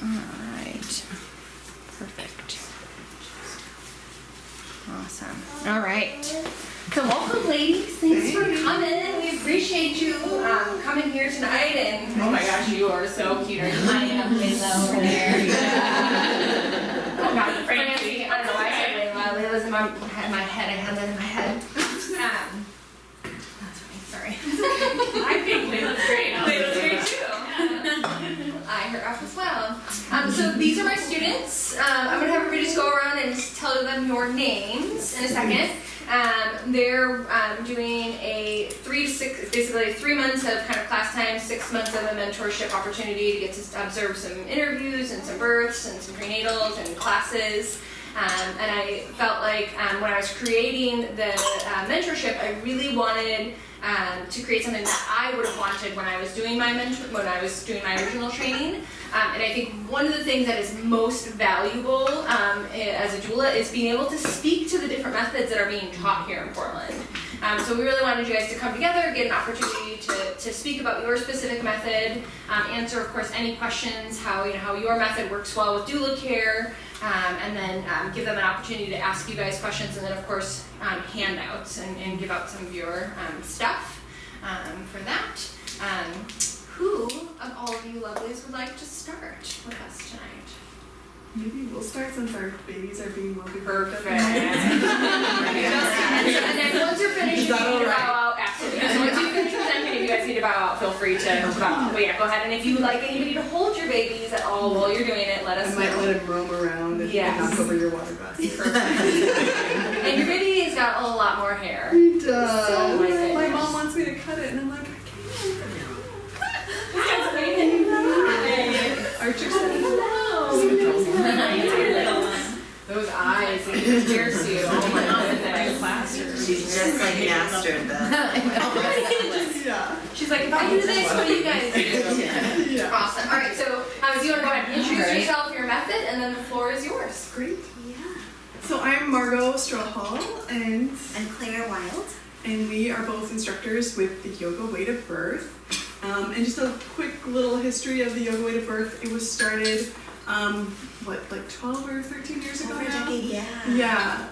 Alright. Perfect. Awesome. Alright. So welcome, ladies. Thanks for coming. We appreciate you coming here tonight. And oh my gosh, you are so cute. Are you lining up Layla over there? Yeah. Oh God, Francie. I don't know why I said Layla. Layla's in my head. I had that in my head. That's funny. Sorry. I think Layla's great. Layla's great too. I heard off as well. So these are my students. I'm going to have everybody just go around and just tell them your names in a second. They're doing a 3 to 6, basically 3 months of kind of class time, 6 months of a mentorship opportunity to get to observe some interviews and some births and some prenatals and classes. And I felt like when I was creating the mentorship, I really wanted to create something that I would have wanted when I was doing my original training. And I think one of the things that is most valuable as a doula is being able to speak to the different methods that are being taught here in Portland. So we really wanted you guys to come together, get an opportunity to speak about your specific method, answer, of course, any questions, how your method works well with doula care, and then give them an opportunity to ask you guys questions, and then, of course, handouts and give out some of your stuff for that. Who of all of you lovelies would like to start with us tonight? Maybe we'll start since our babies are being well Perfect. And then once you're finished, you need to bow out. Absolutely. So once you finish presenting, if you guys need to bow out, feel free to bow out. But yeah, go ahead. And if you would like anybody to hold your babies at all while you're doing it, let us know. I might let him roam around and knock over your water glass. Perfect. And your baby has got a lot more hair. He does. So my mom wants me to cut it, and I'm like, I can't. Archer said Those eyes, he scares you. Oh my God, She's just like mastered them. yeah. She's like, if I do this, what do you guys do? Yeah. Awesome. All right, so if you want to go ahead and introduce yourself, your method, and then the floor is yours. Great. Yeah. So I'm Margot Strawhall, and I'm Claire Wild. And we are both instructors with the Yoga Way to Birth. And just a quick little history of the Yoga Way to Birth. It was started, 12 or 13 years ago Over a now? decade, yeah. Yeah,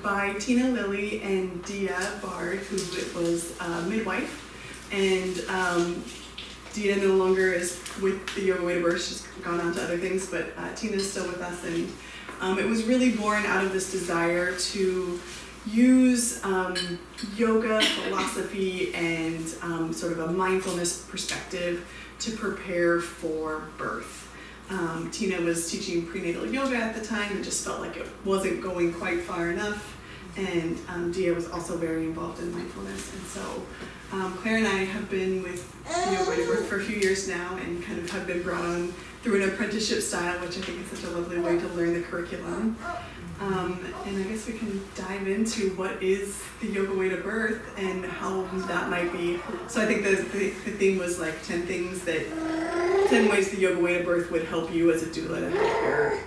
by Tina Lilly and Dia Bard, who was a midwife. And Dia no longer is with the Yoga Way to Birth. She's gone on to other things, but Tina's still with us. And it was really born out of this desire to use yoga philosophy and sort of a mindfulness perspective to prepare for birth. Tina was teaching prenatal yoga at the time and just felt like it wasn't going quite far enough. And Dia was also very involved in mindfulness. And so Claire and I have been with Yoga Way to Birth for a few years now and kind of have been brought on through an apprenticeship style, which I think is such a lovely way to learn the curriculum. And I guess we can dive into what is the Yoga Way to Birth and how that might be. So I think the theme was like 10 ways the Yoga Way to Birth would help you as a doula to help your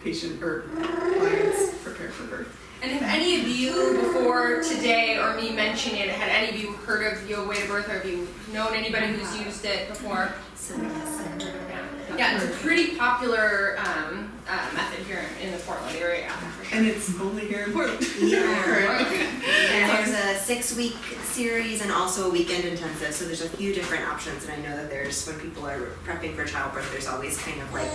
patient or clients prepare for birth. And have any of you, before today or me mentioning it, had any of you heard of Yoga Way to Birth, or have you known anybody who's used it before? So yes, I've heard of it. Yeah, it's a pretty popular method here in the Portland area. For sure. And it's only here in Portland. Yeah. Okay. And there's a 6-week series and also a weekend intensive, so there's a few different options. And I know that there's, when people are prepping for childbirth, there's always kind of like,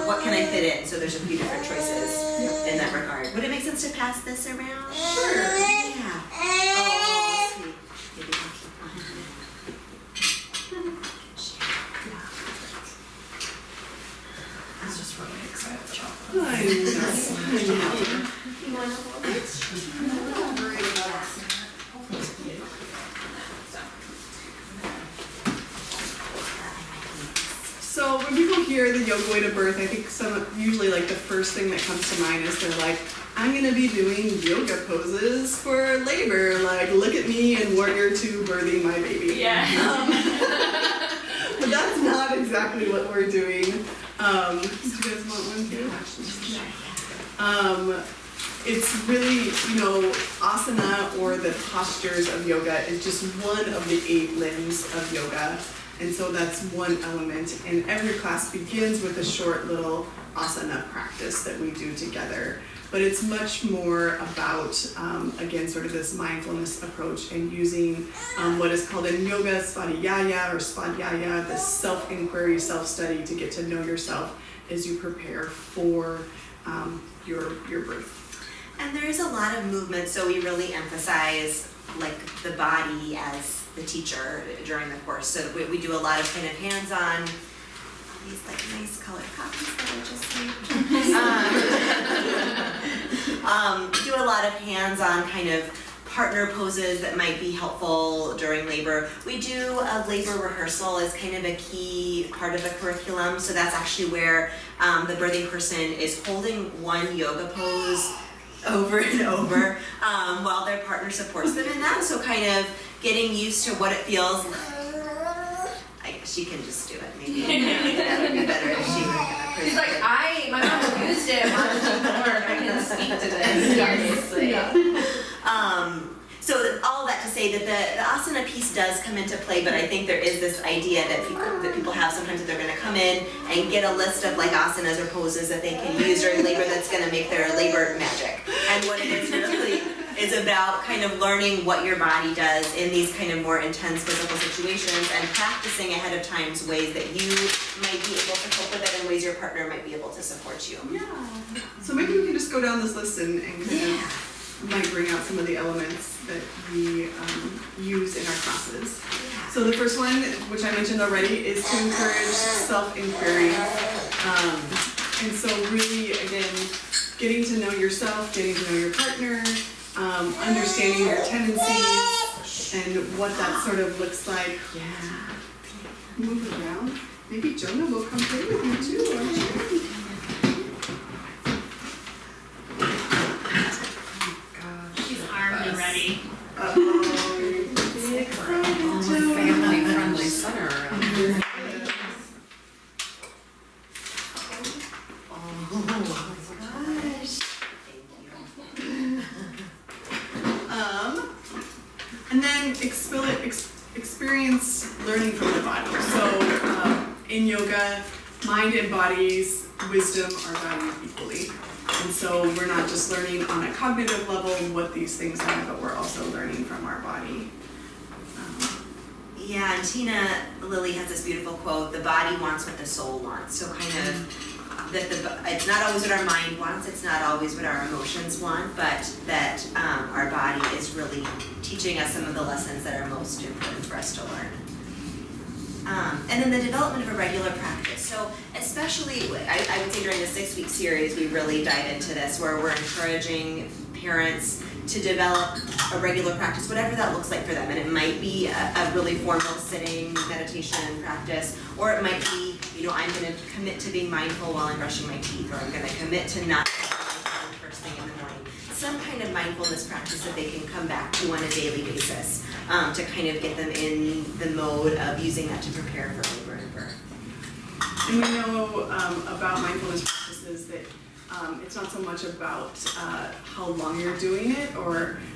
what can I fit in? So there's a few different choices in that regard. Would it make sense to pass this around? Sure. Yeah. Oh, sweet. Maybe I was just really excited about chocolate. I know. you want a little bit? So when people hear the Yoga Way to Birth, I think usually like the first thing that comes to mind is they're like, I'm gonna be doing yoga poses for labor, like look at me in Warrior 2 birthing my baby. Yeah. But that's not exactly what we're doing. Do you guys want one too? It's really, asana or the postures of yoga is just one of the 8 limbs of yoga. And so that's one element, and every class begins with a short little asana practice that we do together. But it's much more about, again, sort of this mindfulness approach and using what is called in yoga svadhyaya or svadhyaya, this self-inquiry, self-study to get to know yourself as you prepare for your birth. And there is a lot of movement, so we really emphasize like the body as the teacher during the course. So we do a lot of kind of hands-on, these like nice colored copies that I just made. Do a lot of hands-on kind of partner poses that might be helpful during labor. We do a labor rehearsal as kind of a key part of the curriculum. So that's actually where the birthing person is holding one yoga pose over and over while their partner supports them in that. So kind of getting used to what it feels like. I guess she can just do it. Maybe that would be better if she were kind of. She's like, my mom used it when I was in work. I can speak to this, obviously. So all that to say that the asana piece does come into play, but I think there is this idea that people have sometimes that they're going to come in and get a list of like asanas or poses that they can use during labor that's going to make their labor magic. And what it is really is about kind of learning what your body does in these kind of more intense physical situations and practicing ahead of time ways that you might be able to cope with it and ways your partner might be able to support you. Yeah. So maybe we can just go down this list and kind of might bring out some of the elements that we use in our classes. So the first one, which I mentioned already, is to encourage self-inquiry. And so really, again, getting to know yourself, getting to know your partner, understanding your tendencies, and what that sort of looks like. Yeah. Move around. Maybe Jonah will come play with you too, I'm sure. Ready. Family-friendly center around here. And then experience learning from the body. So in yoga, mind and body's wisdom are valued equally. And so we're not just learning on a cognitive level what these things are, but we're also learning from our body. Yeah, and Tina Lilly has this beautiful quote, the body wants what the soul wants. So kind of, that it's not always what our mind wants, it's not always what our emotions want, but that our body is really teaching us some of the lessons that are most important for us to learn. And then the development of a regular practice. So especially, I would say during the 6-week series, we really dive into this where we're encouraging parents to develop a regular practice, whatever that looks like for them. And it might be a really formal sitting meditation practice, or it might be, I'm going to commit to being mindful while I'm brushing my teeth, or I'm going to commit to not touching my phone first thing in the morning. Some kind of mindfulness practice that they can come back to on a daily basis to kind of get them in the mode of using that to prepare for labor and birth. And we know about mindfulness practices that it's not so much about how long you're doing it,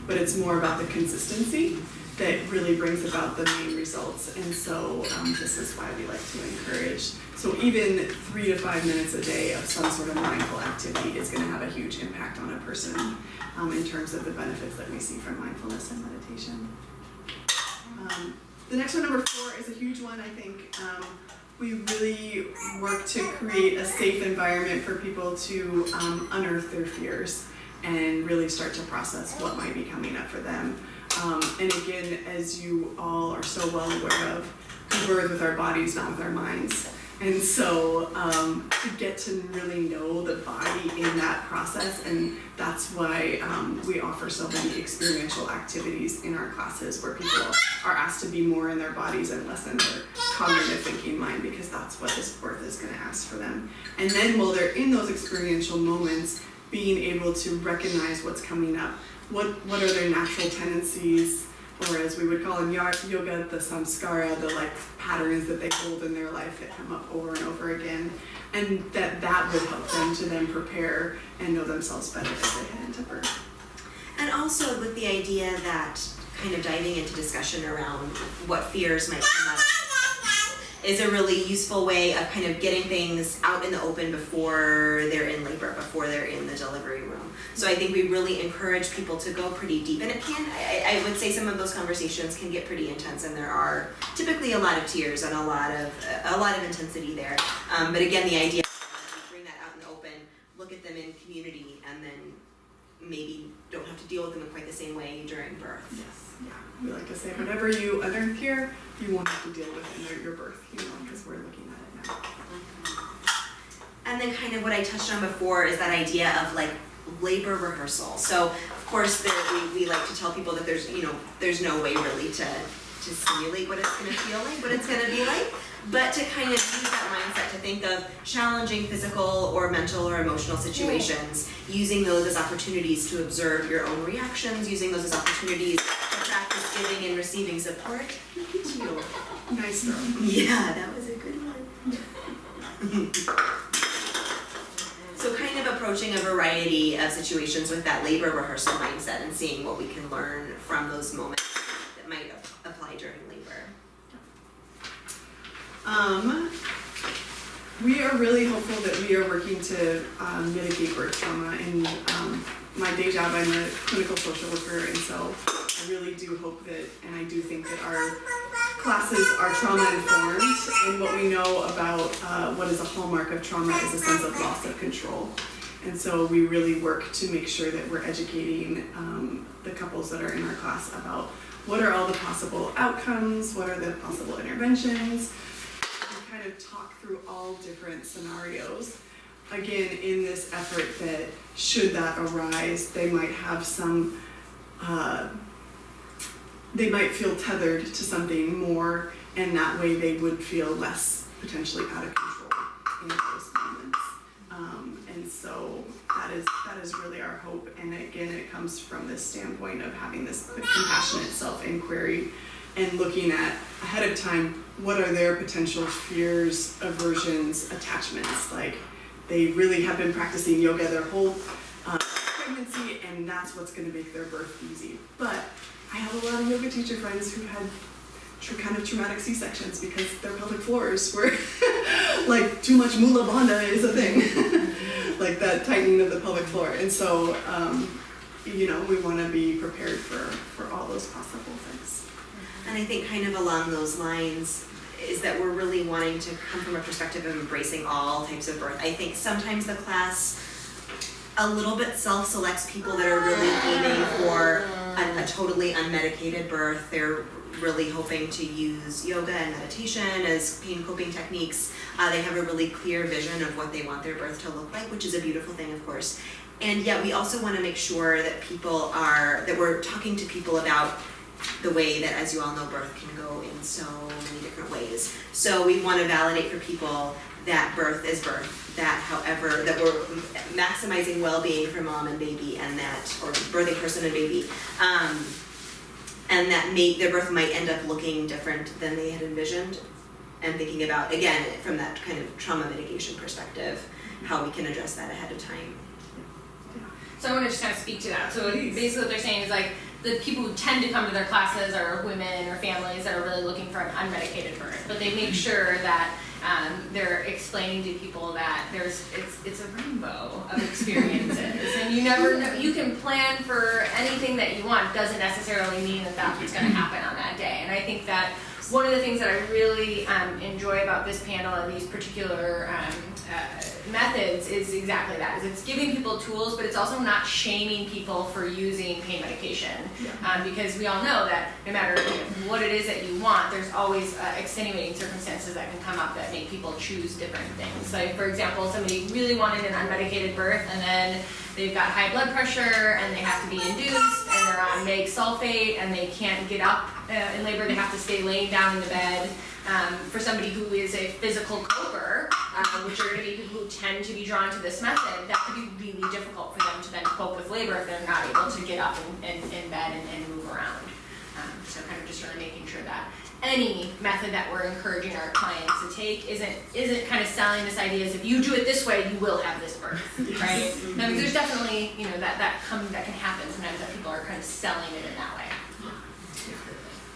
but it's more about the consistency that really brings about the main results. And so this is why we like to encourage. So even 3 to 5 minutes a day of some sort of mindful activity is going to have a huge impact on a person in terms of the benefits that we see from mindfulness and meditation. The next one, number 4, is a huge one, I think. We really work to create a safe environment for people to unearth their fears and really start to process what might be coming up for them. And again, as you all are so well aware of, we birth with our bodies, not with our minds. And so to get to really know the body in that process, and that's why we offer so many experiential activities in our classes where people are asked to be more in their bodies and less in their cognitive thinking mind, because that's what this birth is going to ask for them. And then while they're in those experiential moments, being able to recognize what's coming up. What are their natural tendencies, or as we would call in yoga, the samskara, the patterns that they hold in their life that come up over and over again, and that would help them to then prepare and know themselves better as they head into birth. And also with the idea that kind of diving into discussion around what fears might come up is a really useful way of kind of getting things out in the open before they're in labor, before they're in the delivery room. So I think we really encourage people to go pretty deep, and it can, I would say some of those conversations can get pretty intense, and there are typically a lot of tears and a lot of intensity there. But again, the idea is to bring that out in the open, look at them in community, and then maybe don't have to deal with them in quite the same way during birth. Yes, yeah. We like to say whatever you unearth here, you won't have to deal with in your birth, because we're looking at it now. And then kind of what I touched on before is that idea of like labor rehearsal. So of course we like to tell people that there's no way really to simulate what it's going to feel like, what it's going to be like, but to kind of use that mindset to think of challenging physical or mental or emotional situations, using those as opportunities to observe your own reactions, using those as opportunities to practice giving and receiving support. Nice throw. Yeah, that was a good one. So kind of approaching a variety of situations with that labor rehearsal mindset and seeing what we can learn from those moments that might apply during labor. We are really hopeful that we are working to mitigate birth trauma. In my day job, I'm a clinical social worker, and so I really do hope that, and I do think that our classes are trauma informed, and what we know about what is a hallmark of trauma is a sense of loss of control. And so we really work to make sure that we're educating the couples that are in our class about what are all the possible outcomes, what are the possible interventions. We kind of talk through all different scenarios. Again, in this effort that should that arise, they might have some, they might feel tethered to something more, and that way they would feel less potentially out of control in those moments. And so that is really our hope. And again, it comes from this standpoint of having this compassionate self-inquiry and looking at ahead of time, what are their potential fears, aversions, attachments. Like, they really have been practicing yoga their whole pregnancy, and that's what's going to make their birth easy. But I have a lot of yoga teacher friends who had kind of traumatic C-sections because their pelvic floors were like too much mula bandha is a thing, like that tightening of the pelvic floor. And so, we want to be prepared for all those possible things. And I think kind of along those lines is that we're really wanting to come from a perspective of embracing all types of birth. I think sometimes the class a little bit self-selects people that are really aiming for a totally unmedicated birth. They're really hoping to use yoga and meditation as pain coping techniques. They have a really clear vision of what they want their birth to look like, which is a beautiful thing, of course. And yet we also want to make sure that that we're talking to people about the way that, as you all know, birth can go in so many different ways. So we want to validate for people that birth is birth, that we're maximizing well-being for mom and baby, and or birthing person and baby, and that their birth might end up looking different than they had envisioned, and thinking about, again, from that kind of trauma mitigation perspective, how we can address that ahead of time. So I want to just kind of speak to that. So basically what they're saying is like, the people who tend to come to their classes are women or families that are really looking for an unmedicated birth, but they make sure that they're explaining to people that it's a rainbow of experiences, and you never know. You can plan for anything that you want. Doesn't necessarily mean that that's what's going to happen on that day. And I think that one of the things that I really enjoy about this panel and these particular methods is exactly that. Is it's giving people tools, but it's also not shaming people for using pain medication. Yeah. Because we all know that no matter what it is that you want, there's always extenuating circumstances that can come up that make people choose different things. Like, for example, somebody really wanted an unmedicated birth, and then they've got high blood pressure, and they have to be induced, and they're on MEG sulfate, and they can't get up in labor. They have to stay laying down in the bed. For somebody who is a physical coper, which are going to be people who tend to be drawn to this method, that could be really difficult for them to then cope with labor if they're not able to get up in bed and move around. So kind of just really making sure that any method that we're encouraging our clients to take isn't kind of selling this idea as if you do it this way, you will have this birth, right? I mean, there's definitely that can happen sometimes, that people are kind of selling it in that way.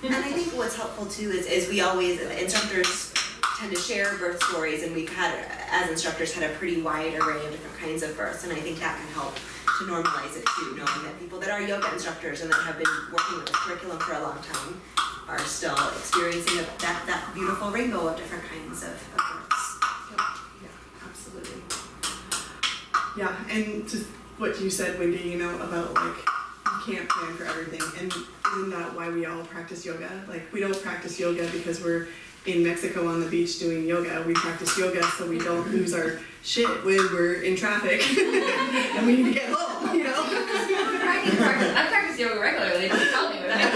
And I think what's helpful too is we always, instructors tend to share birth stories, and we've had, as instructors, had a pretty wide array of different kinds of births, and I think that can help to normalize it too, knowing that people that are yoga instructors and that have been working with this curriculum for a long time are still experiencing that beautiful rainbow of different kinds of births. Yeah, absolutely. Yeah, and just what you said, Wendy, you know, about like, you can't plan for everything, and isn't that why we all practice yoga? Like, we don't practice yoga because we're in Mexico on the beach doing yoga. We practice yoga so we don't lose our shit when we're in traffic and we need to get home, you know? I practice yoga regularly. They just tell me what I want.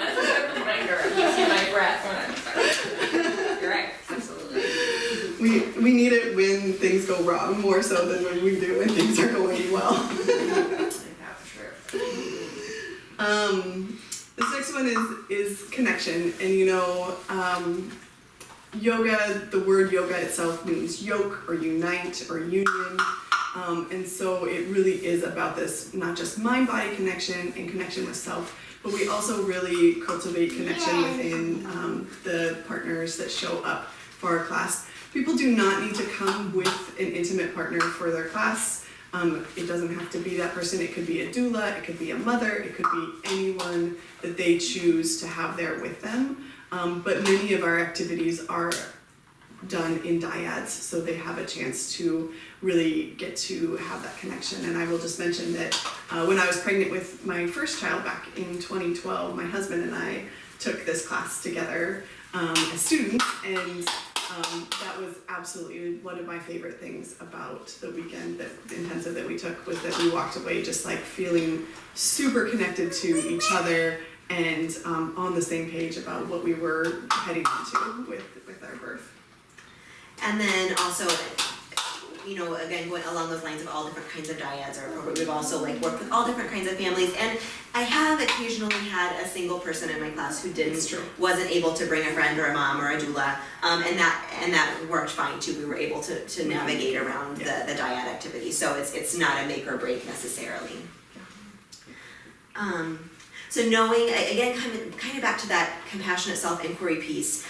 That's a good reminder. I see my breath when I'm starting. You're right. Absolutely. We need it when things go wrong more so than when we do when things are going well. That's true. This next one is connection, and you know, yoga, the word yoga itself means yoke or unite or union, and so it really is about this, not just mind-body connection and connection with self, but we also really cultivate connection within the partners that show up for our class. People do not need to come with an intimate partner for their class. It doesn't have to be that person. It could be a doula, it could be a mother, it could be anyone that they choose to have there with them. But many of our activities are done in dyads, so they have a chance to really get to have that connection. And I will just mention that when I was pregnant with my first child back in 2012, my husband and I took this class together as students, and that was absolutely one of my favorite things about the weekend, that intensive that we took, was that we walked away just like feeling super connected to each other and on the same page about what we were heading into with our birth. And then also, you know, again, going along those lines of all different kinds of dyads are appropriate. We've also like worked with all different kinds of families, and I have occasionally had a single person in my class who wasn't able to bring a friend or a mom or a doula, and that worked fine too. We were able to navigate around the dyad activity, so it's not a make or break necessarily. So knowing, again, kind of back to that compassionate self-inquiry piece,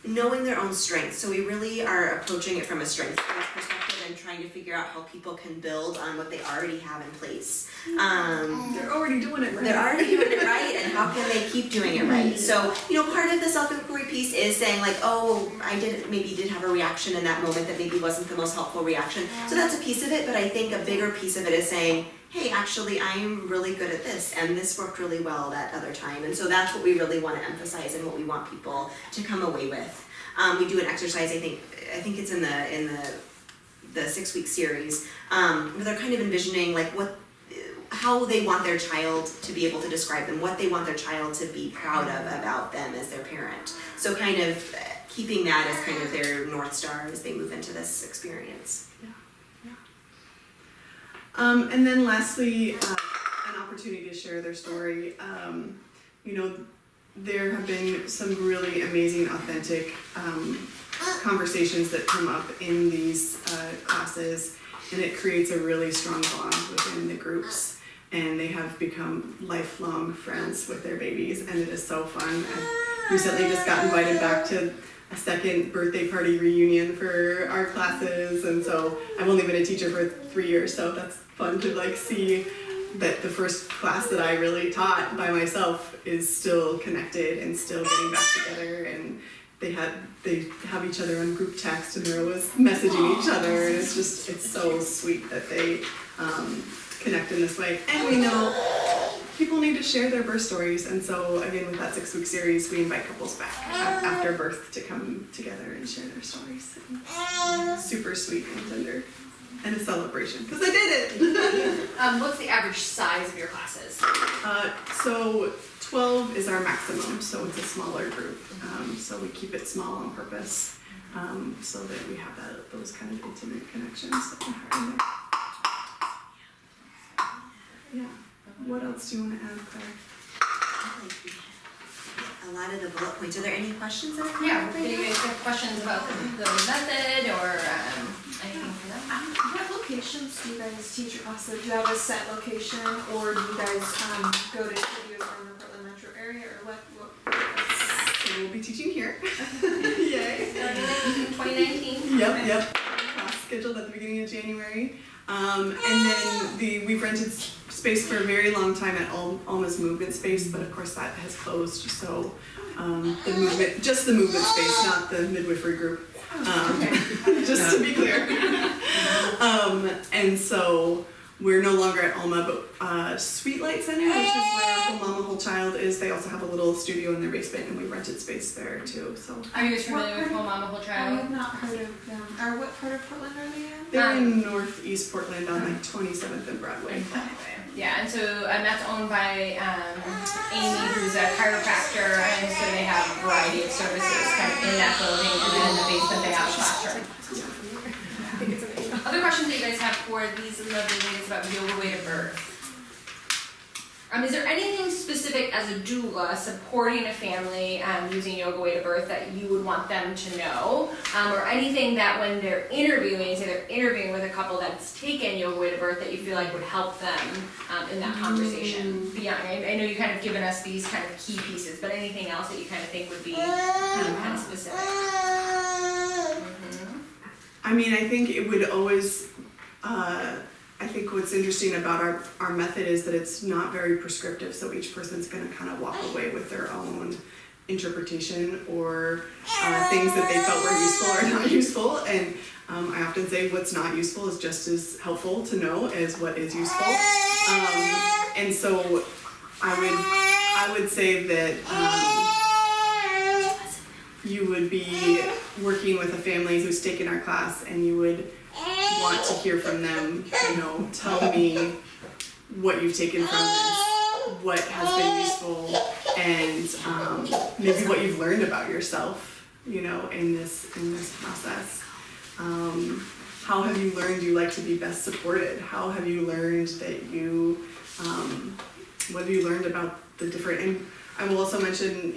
knowing their own strengths. So we really are approaching it from a strengths-based perspective and trying to figure out how people can build on what they already have in place. They're already doing it right. They're already doing it right, and how can they keep doing it right? So, you know, part of the self-inquiry piece is saying like, oh, I maybe did have a reaction in that moment that maybe wasn't the most helpful reaction. So that's a piece of it, but I think a bigger piece of it is saying, hey, actually, I'm really good at this, and this worked really well that other time. And so that's what we really want to emphasize and what we want people to come away with. We do an exercise, I think it's in the 6-week series, where they're kind of envisioning like how they want their child to be able to describe them, what they want their child to be proud of about them as their parent. So kind of keeping that as kind of their North Star as they move into this experience. And then lastly, an opportunity to share their story. You know, there have been some really amazing, authentic conversations that come up in these classes, and it creates a really strong bond within the groups, and they have become lifelong friends with their babies, and it is so fun. I recently just got invited back to a second birthday party reunion for our classes, and so I've only been a teacher for 3 years, so that's fun to like see that the first class that I really taught by myself is still connected and still getting back together, and they have each other on group text and they're always messaging each other, and it's so sweet that they connect in this way. And we know people need to share their birth stories, and so again with that 6-week series we invite couples back after birth to come together and share their stories. Super sweet and tender. And a celebration, because I did it! What's the average size of your classes? So 12 is our maximum, so it's a smaller group. So we keep it small on purpose, so that we have those kind of intimate connections that are in there. Yeah. What else do you want to add, Claire? A lot of the bullet points. Are there any questions that are Yeah, do you guys have questions about the method or anything for that? What locations do you guys teach your classes? Do you have a set location, or do you guys go to studios around the Portland metro area, or what? So will be teaching here. Yay. Started in 2019. Yep. Class scheduled at the beginning of January. And then we've rented space for a very long time at Alma's movement space, but of course that has closed. So just the movement space, not the midwifery group. Just to be clear. And so we're no longer at Alma, but Sweet Light Center, which is where Whole Mama Whole Child is, they also have a little studio in their basement, and we rented space there too. So Are you guys familiar with Whole Mama Whole I Child? have not heard of them. Or what part of Portland are they in? they're in Northeast Portland on like 27th and Broadway. Yeah, and so that's owned by Amy, who's a chiropractor, and so they have a variety of services kind of in that building, and then in the basement they have a classroom. Other questions that you guys have for these lovely ladies about yoga way to birth? Is there anything specific as a doula supporting a family using yoga way to birth that you would want them to know? Or anything that when they're interviewing, say they're interviewing with a couple that's taken yoga way to birth that you feel like would help them in that conversation? Beyond, I know you kind of given us these kind of key pieces, but anything else that you kind of think would be kind of specific? I mean, I think it would always, I think what's interesting about our method is that it's not very prescriptive, so each person's gonna kind of walk away with their own interpretation or things that they felt were useful or not useful. And I often say what's not useful is just as helpful to know as what is useful. And so I would say that you would be working with a family who's taken our class, and you would want to hear from them, tell me what you've taken from this, what has been useful, and maybe what you've learned about yourself, in this process. How have you learned you like to be best supported? How have you learned that what have you learned about the different, and I will also mention,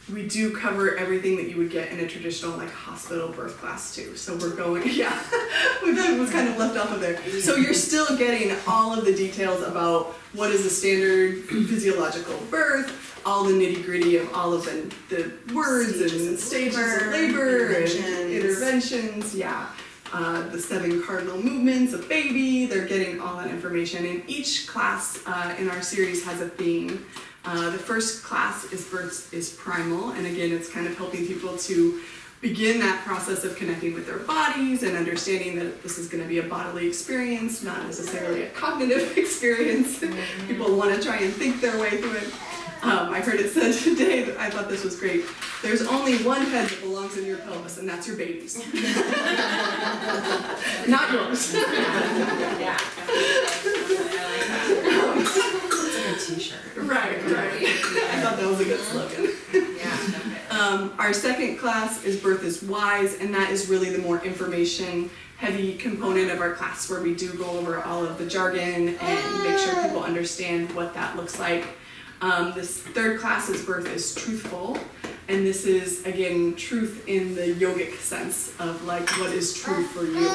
we do cover everything that you would get in a traditional hospital birth class too. So we're going, it was kind of left off of there. So you're still getting all of the details about what is a standard physiological birth, all the nitty gritty of all of the words and stages of labor and interventions, the 7 cardinal movements of baby, they're getting all that information. And each class in our series has a theme. The first class is Birth is Primal, and again, it's kind of helping people to begin that process of connecting with their bodies and understanding that this is going to be a bodily experience, not necessarily a cognitive experience. People want to try and think their way through it. I heard it said today, I thought this was great, there's only one head that belongs in your pelvis, and that's your baby's. Not yours. Yeah. T-shirt. Right. I thought that was a good slogan. Our second class is Birth is Wise, and that is really the more information heavy component of our class, where we do go over all of the jargon and make sure people understand what that looks like. This third class is Birth is Truthful, and this is again truth in the yogic sense of what is true for you.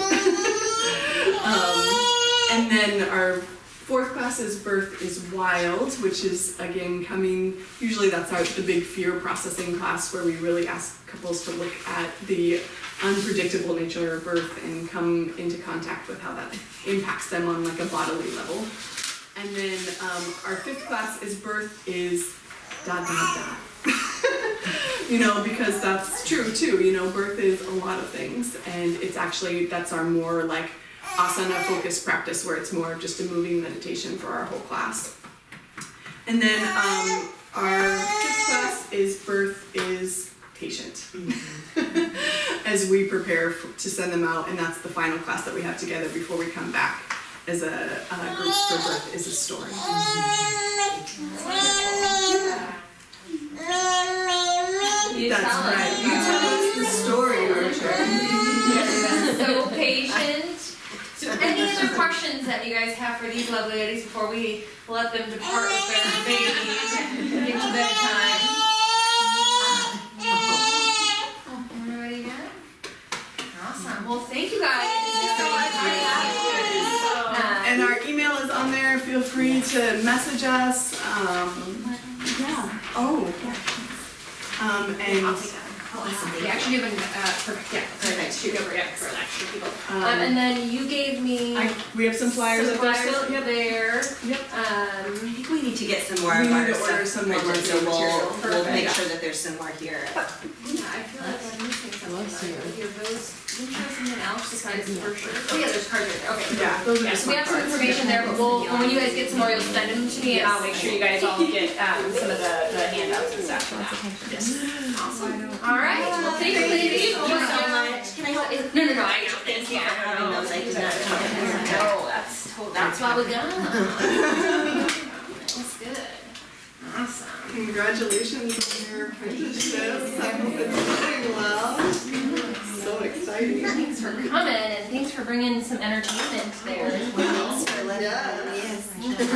And then our fourth class is Birth is Wild, which is again usually that's the big fear processing class, where we really ask couples to look at the unpredictable nature of birth and come into contact with how that impacts them on a bodily level. And then our fifth class is Birth is ... because that's true too, birth is a lot of things, and it's actually, that's our more asana focused practice, where it's more of just a moving meditation for our whole class. And then our fifth class is Birth is Patient. As we prepare to send them out, and that's the final class that we have together before we come back as a group for Birth is a Story. That's right. You tell us the story, Archer. So patient. So any other questions that you guys have for these lovely ladies before we let them depart with their babies and get to bedtime? Everybody good? Awesome. Well, thank you guys. So much for the And our email is on there. Feel free to message us. And I'll take that. Awesome. We actually have perfect, yeah, Perfect. shoot over, yeah, for extra people. And then you gave me we have some flyers some up there flyers still. Yep. there. Yep. I think we need to get some more We of need our to stuff order some more printed, so marketing material. we'll Perfect. make sure that there's some more here. Yeah, I feel like I'm missing something. Here, those, didn't you have something else besides the brochure? Oh yeah, there's cards right there, okay. Yeah, those are Yeah, just so we my have some cards. information there, but when you guys get some more, you'll send them to me and I'll make sure you guys all get some of the handouts and stuff. Awesome. Alright, well thank you ladies. Thank you so much. Can I help? No, I know. Thank you for having those. I did not know. No, that's why we got them. That's good. Awesome. Congratulations on your apprenticeship. I hope it's going well. So exciting. Thanks for coming and thanks for bringing some entertainment there as well. Thanks for letting Yes. me. Yes.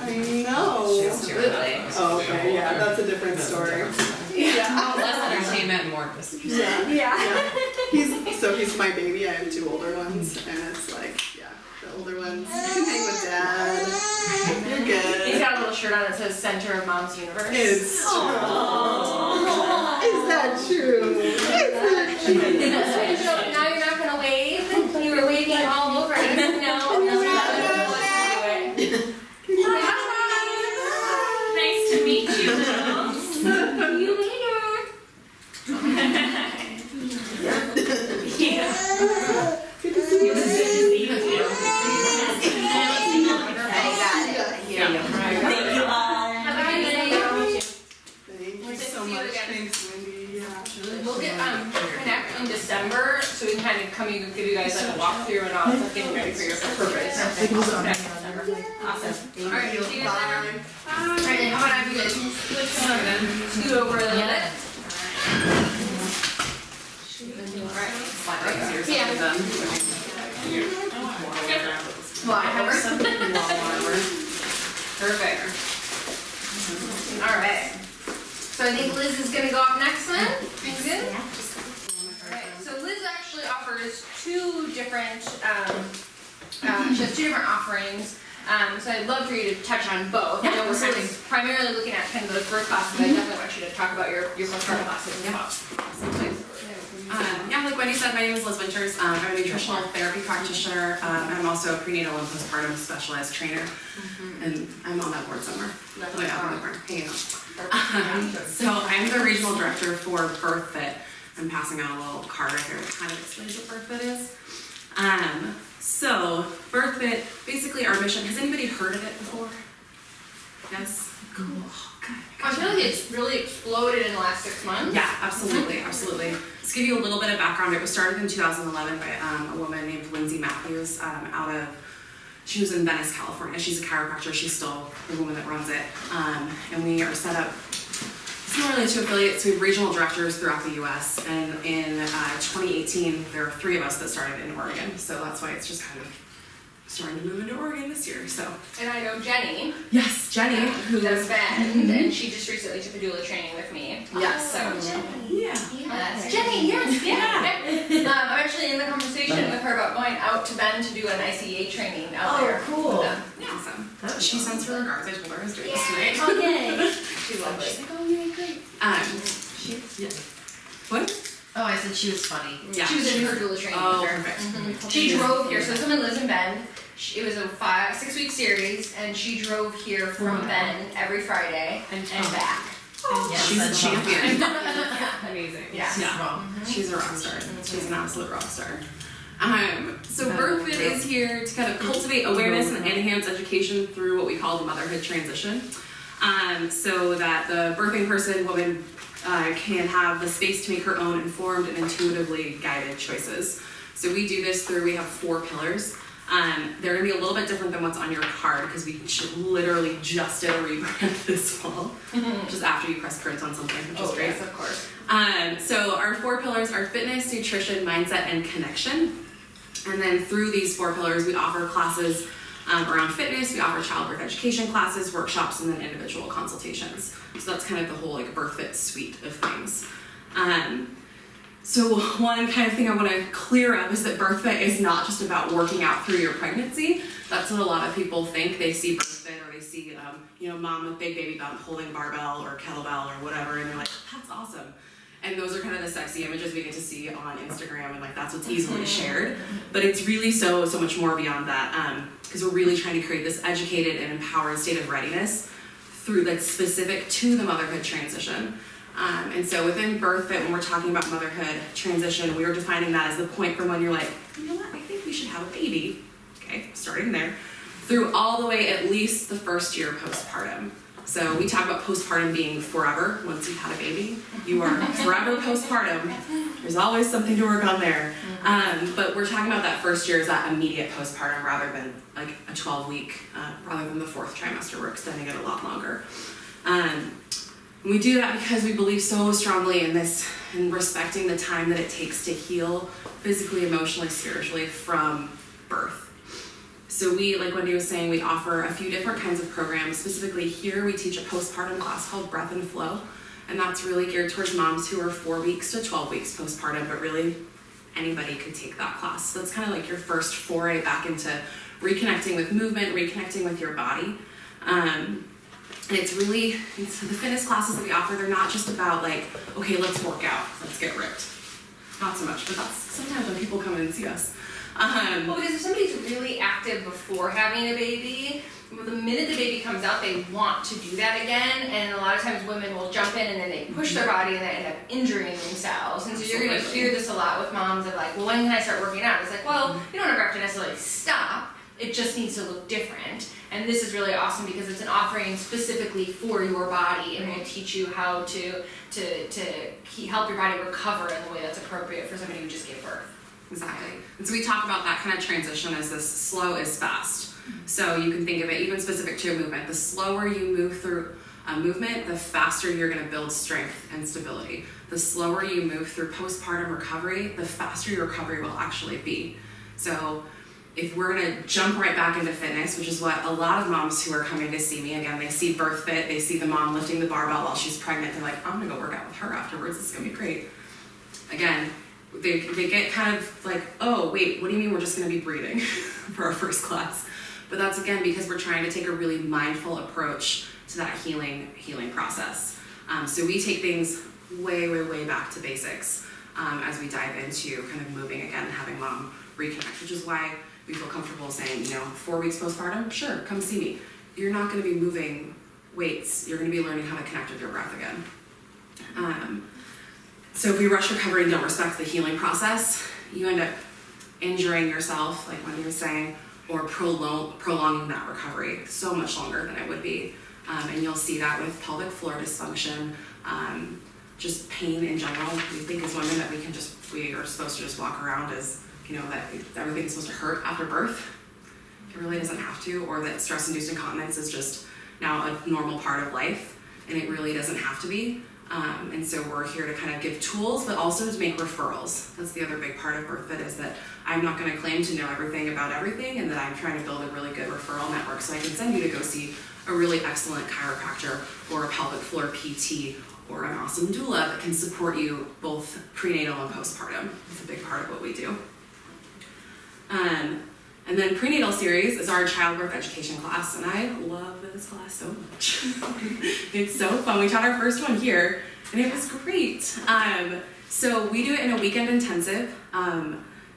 I know. Absolutely. Oh, okay, yeah, that's a different story. Yeah. Less entertainment, more business. Yeah. Yeah. He's my baby. I have two older ones, and it's like, yeah, the older ones. You can hang with dad. You're He's good. got a little shirt on that says Center of Mom's Universe. It's true. Is that true? Is that true? So now you're not gonna wave? You were waving all over. No, Nice to meet you. See you later. Good to see you. I got it. I hear you. Thank you all. Have a good day. Thank you so much. Thanks, Wendy. Yeah. We'll get connect in December, so we can kind of give you guys like a walkthrough and all stuff, getting ready for your first birthday. Awesome. All right, see you guys later. Bye. All right, then how about I have you guys scoot over a little bit? Yeah. Well, I have some. Perfect. All right. So I think Liz is gonna go up next then. Sounds good? Alright, so Liz actually offers two different, she has two different offerings. So I'd love for you to touch on both. I know we're kind of primarily looking at kind of those birth classes, but I definitely want you to talk about your postpartum classes as well. Yeah, like Wendy said, my name is Liz Winters. I'm a nutritional therapy practitioner, and I'm also a prenatal and postpartum specialized trainer. And I'm on that board somewhere. Way up in the corner, hanging out. So I'm the regional director for BirthFit. I'm passing out a little card right here that kind of explains what BirthFit is. So BirthFit, basically our mission, has anybody heard of it before? Yes? Cool. Good. I feel like it's really exploded in the last 6 months. Yeah, absolutely, absolutely. Let's give you a little bit of background. It was started in 2011 by a woman named Lindsay Matthews she was in Venice, California. She's a chiropractor. She's still the woman that runs it. And we are set up similarly to affiliates. We have regional directors throughout the U.S. And in 2018, there were 3 of us that started in Oregon. So that's why it's just kind of starting to move into Oregon this year. So And I know Jenny, yes, Jenny, who does Bend, and she just recently took a doula training with me. Yes. So yeah. Yes. Jenny, yes, yeah. I'm actually in the conversation with her about going out to Bend to do an ICA training out there. cool. with them. Awesome. She sends her regards. I told her I was doing this tonight. Oh, yay. She's lovely. She's like, oh, yay, great. What? Oh, I said she was funny. Yeah. She was in her doula training Oh, with her. perfect. She drove here, so someone lives in Bend. It was a 6-week series, and she drove here from Bend every Friday and back. She's a champion. Amazing. Yeah. She's a rock star. She's an absolute rock star. So BirthFit is here to kind of cultivate awareness and enhance education through what we call the motherhood transition. So that the birthing woman can have the space to make her own informed and intuitively guided choices. So we do this we have 4 pillars. They're gonna be a little bit different than what's on your card because we literally just did a rebrand this fall, just after you press print on something, which is great. Yes, of course. So our 4 pillars are fitness, nutrition, mindset, and connection. And then through these 4 pillars, we offer classes around fitness, we offer childbirth education classes, workshops, and then individual consultations. So that's kind of the whole BirthFit suite of things. So one kind of thing I want to clear up is that BirthFit is not just about working out through your pregnancy. That's what a lot of people think. They see BirthFit or they see, mom with big baby bump holding barbell or kettlebell or whatever, and they're like, that's awesome. And those are kind of the sexy images we get to see on Instagram, and like that's what's easily shared. But it's really so much more beyond that, because we're really trying to create this educated and empowered state of readiness that's specific to the motherhood transition. And so within BirthFit, when we're talking about motherhood transition, we are defining that as the point from when you're like, you know what, I think we should have a baby. Okay, starting there, through all the way at least the first year postpartum. So we talk about postpartum being forever. Once you've had a baby, you are forever postpartum. There's always something to work on there. But we're talking about that first year as that immediate postpartum rather than like a 12-week, rather than the 4th trimester. We're extending it a lot longer. We do that because we believe so strongly in this and respecting the time that it takes to heal physically, emotionally, spiritually from birth. So we, like Wendy was saying, we offer a few different kinds of programs. Specifically here, we teach a postpartum class called Breath and Flow, and that's really geared towards moms who are 4 weeks to 12 weeks postpartum, but really anybody could take that class. So it's kind of like your first foray back into reconnecting with movement, reconnecting with your body. And it's the fitness classes that we offer, they're not just about like, okay, let's work out, let's get ripped. Not so much, but that's sometimes when people come in and see us. Well, because if somebody's really active before having a baby, the minute the baby comes out, they want to do that again, and a lot of times women will jump in and then they push their body and they end up injuring themselves. And so you're going to hear this a lot with moms of like, well, when can I start working out? It's like, well, you don't ever have to necessarily stop. It just needs to look different. And this is really awesome because it's an offering specifically for your body, and will teach you how to help your body recover in the way that's appropriate for somebody who just gave birth. Exactly. And so we talk about that kind of transition as this slow is fast. So you can think of it even specific to a movement. The slower you move through a movement, the faster you're going to build strength and stability. The slower you move through postpartum recovery, the faster your recovery will actually be. So if we're going to jump right back into fitness, which is what a lot of moms who are coming to see me, again, they see BirthFit, they see the mom lifting the barbell while she's pregnant, they're like, I'm going to go work out with her afterwards, it's going to be great. Again, they get kind of like, oh, wait, what do you mean we're just going to be breathing for our first class? But that's, again, because we're trying to take a really mindful approach to that healing process. So we take things way back to basics as we dive into kind of moving again and having mom reconnect, which is why we feel comfortable saying, 4 weeks postpartum, sure, come see me. You're not going to be moving weights. You're going to be learning how to connect with your breath again. So if we rush recovery and don't respect the healing process, you end up injuring yourself, like Wendy was saying, or prolonging that recovery so much longer than it would be. And you'll see that with pelvic floor dysfunction, just pain in general. We think as women that we are supposed to just walk around as, that everything's supposed to hurt after birth. It really doesn't have to, or that stress-induced incontinence is just now a normal part of life, and it really doesn't have to be. And so we're here to kind of give tools, but also to make referrals. That's the other big part of BirthFit, is that I'm not going to claim to know everything about everything, and that I'm trying to build a really good referral network so I can send you to go see a really excellent chiropractor or a pelvic floor PT or an awesome doula that can support you both prenatal and postpartum. It's a big part of what we do. And then prenatal series is our childbirth education class, and I love this class so much. It's so fun. We taught our first one here, and it was great. So we do it in a weekend intensive.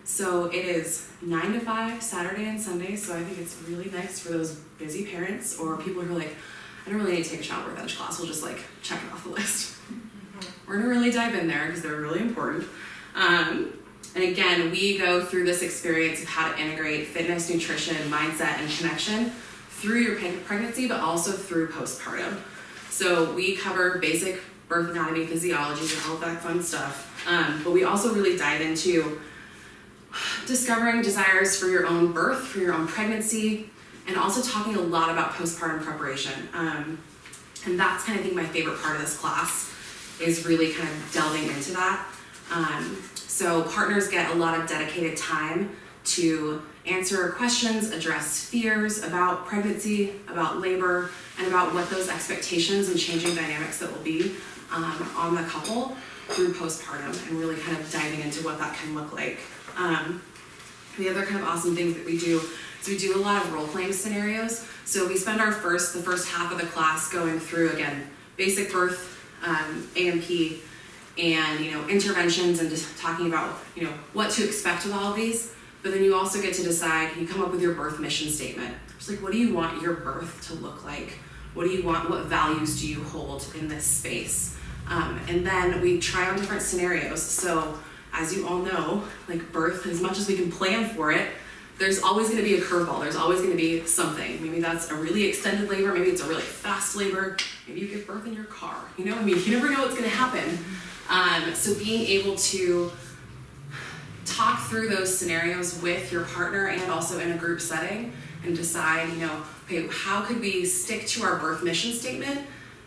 So it is 9 to 5, Saturday and Sunday, so I think it's really nice for those busy parents or people who are like, I don't really need to take a childbirth ed class, we'll just like check it off the list. We're gonna really dive in there because they're really important. And again, we go through this experience of how to integrate fitness, nutrition, mindset, and connection through your pregnancy, but also through postpartum. So we cover basic birth anatomy, physiology, and all of that fun stuff. But we also really dive into discovering desires for your own birth, for your own pregnancy, and also talking a lot about postpartum preparation. And that's kind of, I think, my favorite part of this class is really kind of delving into that. So partners get a lot of dedicated time to answer questions, address fears about pregnancy, about labor, and about what those expectations and changing dynamics that will be on the couple through postpartum and really kind of diving into what that can look like. The other kind of awesome things that we do is we do a lot of role-playing scenarios. So we spend the first half of the class going through, again, basic birth, A&P, and interventions, and just talking about what to expect with all of these. But then you also get to decide, you come up with your birth mission statement. It's like, what do you want your birth to look like? What do you want, what values do you hold in this space? And then we try on different scenarios. So as you all know, like birth, as much as we can plan for it, there's always gonna be a curveball. There's always gonna be something. Maybe that's a really extended labor, maybe it's a really fast labor, maybe you give birth in your car. You never know what's gonna happen. So being able to talk through those scenarios with your partner and also in a group setting and decide, okay, how could we stick to our birth mission statement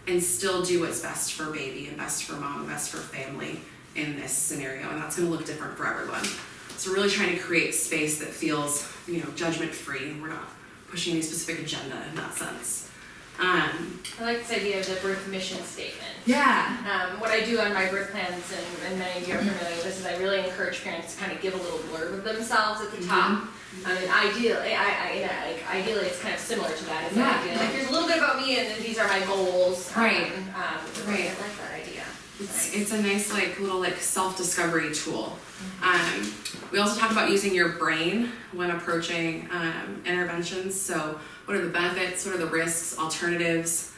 and still do what's best for baby and best for mom and best for family in this scenario, and that's going to look different for everyone. So really trying to create space that feels, judgment-free, and we're not pushing any specific agenda in that sense. I like this idea of the birth mission statement. Yeah. What I do on my birth plans, and many of you are familiar with this, is I really encourage parents to kind of give a little blurb of themselves at the top. I mean, ideally, ideally it's kind of similar to that. Is that idea? Like, here's a little bit about me, and then these are my goals. Right. Right. I like that idea. It's a nice little self-discovery tool. We also talk about using your brain when approaching interventions. So what are the benefits? What are the risks? Alternatives?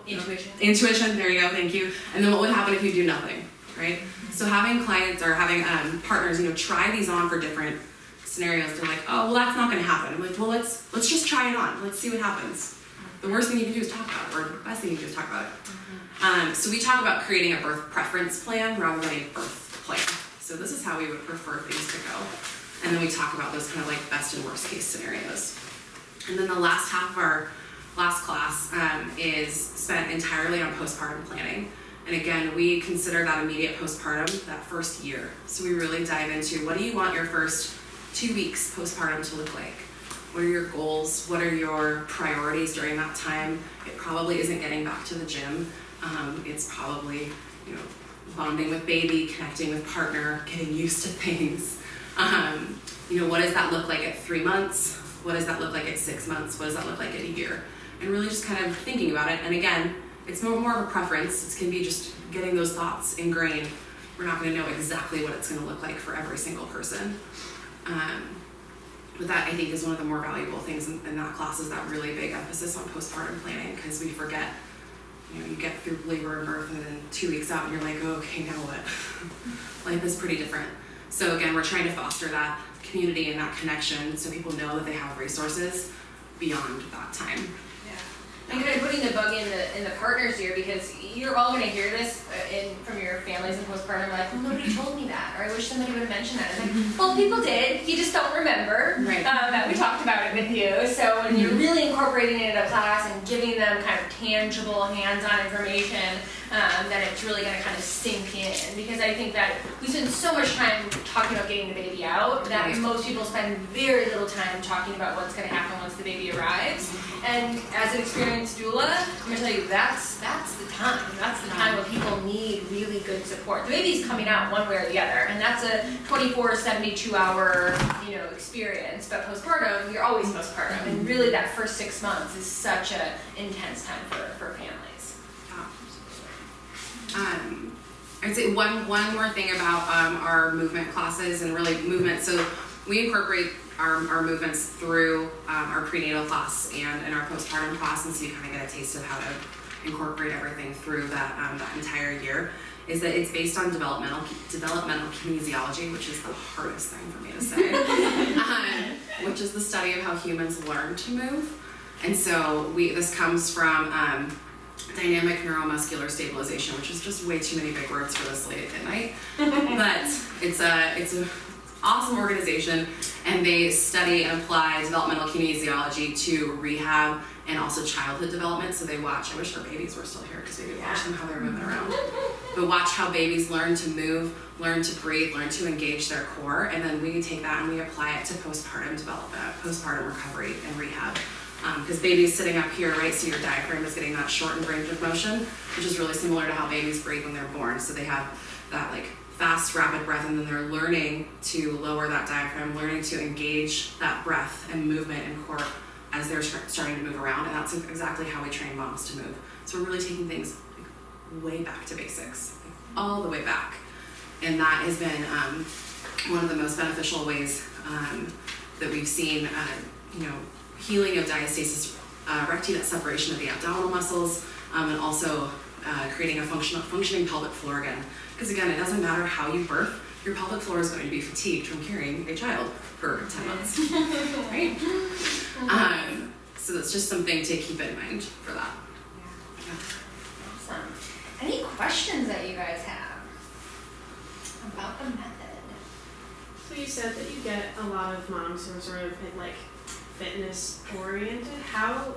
Intuition. There you go. Thank you. And then what would happen if you do nothing? Right. So having clients or having partners, try these on for different scenarios. They're like, oh, well, that's not going to happen. I'm like, well, let's just try it on. Let's see what happens. The worst thing you can do is talk about it, or the best thing you can do is talk about it. So we talk about creating a birth preference plan rather than a birth plan. So this is how we would prefer things to go. And then we talk about those kind of best and worst case scenarios. And then the last half of our last class is spent entirely on postpartum planning. And again, we consider that immediate postpartum, that first year. So we really dive into, what do you want your first 2 weeks postpartum to look like? What are your goals? What are your priorities during that time? It probably isn't getting back to the gym. It's probably, bonding with baby, connecting with partner, getting used to things. What does that look like at 3 months? What does that look like at 6 months? What does that look like at a year? And really just kind of thinking about it. And again, it's more of a preference. It's going to be just getting those thoughts ingrained. We're not going to know exactly what it's going to look like for every single person. But that, I think, is one of the more valuable things in that class, is that really big emphasis on postpartum planning, because we forget, you get through labor and birth, and then 2 weeks out and you're like, oh, okay, now what? Life is pretty different. So again, we're trying to foster that community and that connection so people know that they have resources beyond that time. And kind of putting the bug in the partner's ear, because you're all going to hear this from your families in postpartum, like, well, nobody told me that, or I wish somebody would have mentioned that. It's like, well, people did, you just don't remember that we talked about it with you. So when you're really incorporating it into class and giving them kind of tangible, hands-on information, then it's really going to kind of sink in. Because I think that we spend so much time talking about getting the baby out that most people spend very little time talking about what's going to happen once the baby arrives. And as an experienced doula, I'm going to tell you, that's the time. That's the time when people need really good support. The baby's coming out one way or the other, and that's a 24, 72-hour, experience. But postpartum, you're always postpartum, and really that first 6 months is such an intense time for families. I'd say one more thing about our movement classes, and really movement. So we incorporate our movements through our prenatal class and in our postpartum class, and so you kind of get a taste of how to incorporate everything through that entire year. Is that it's based on developmental kinesiology, which is the hardest thing for me to say, which is the study of how humans learn to move. And so this comes from dynamic neuromuscular stabilization, which is just way too many big words for this late at night. But it's an awesome organization, and they study and apply developmental kinesiology to rehab and also childhood development. So they watch, I wish our babies were still here, because we could watch them how they're moving around. But watch how babies learn to move, learn to breathe, learn to engage their core, and then we take that and we apply it to postpartum development, postpartum recovery and rehab. Because baby's sitting up here, right, so your diaphragm is getting that shortened range of motion, which is really similar to how babies breathe when they're born. So they have that like fast, rapid breath, and then they're learning to lower that diaphragm, learning to engage that breath and movement and core as they're starting to move around, and that's exactly how we train moms to move. So we're really taking things like way back to basics, like all the way back, and that has been one of the most beneficial ways that we've seen, healing of diastasis recti, that separation of the abdominal muscles, and also creating a functioning pelvic floor again. Because again, it doesn't matter how you birth, your pelvic floor is going to be fatigued from carrying a child for 10 months, right? So that's just something to keep in mind for that. Yeah. Awesome. Any questions that you guys have about the method? So you said that you get a lot of moms who are sort of like fitness oriented.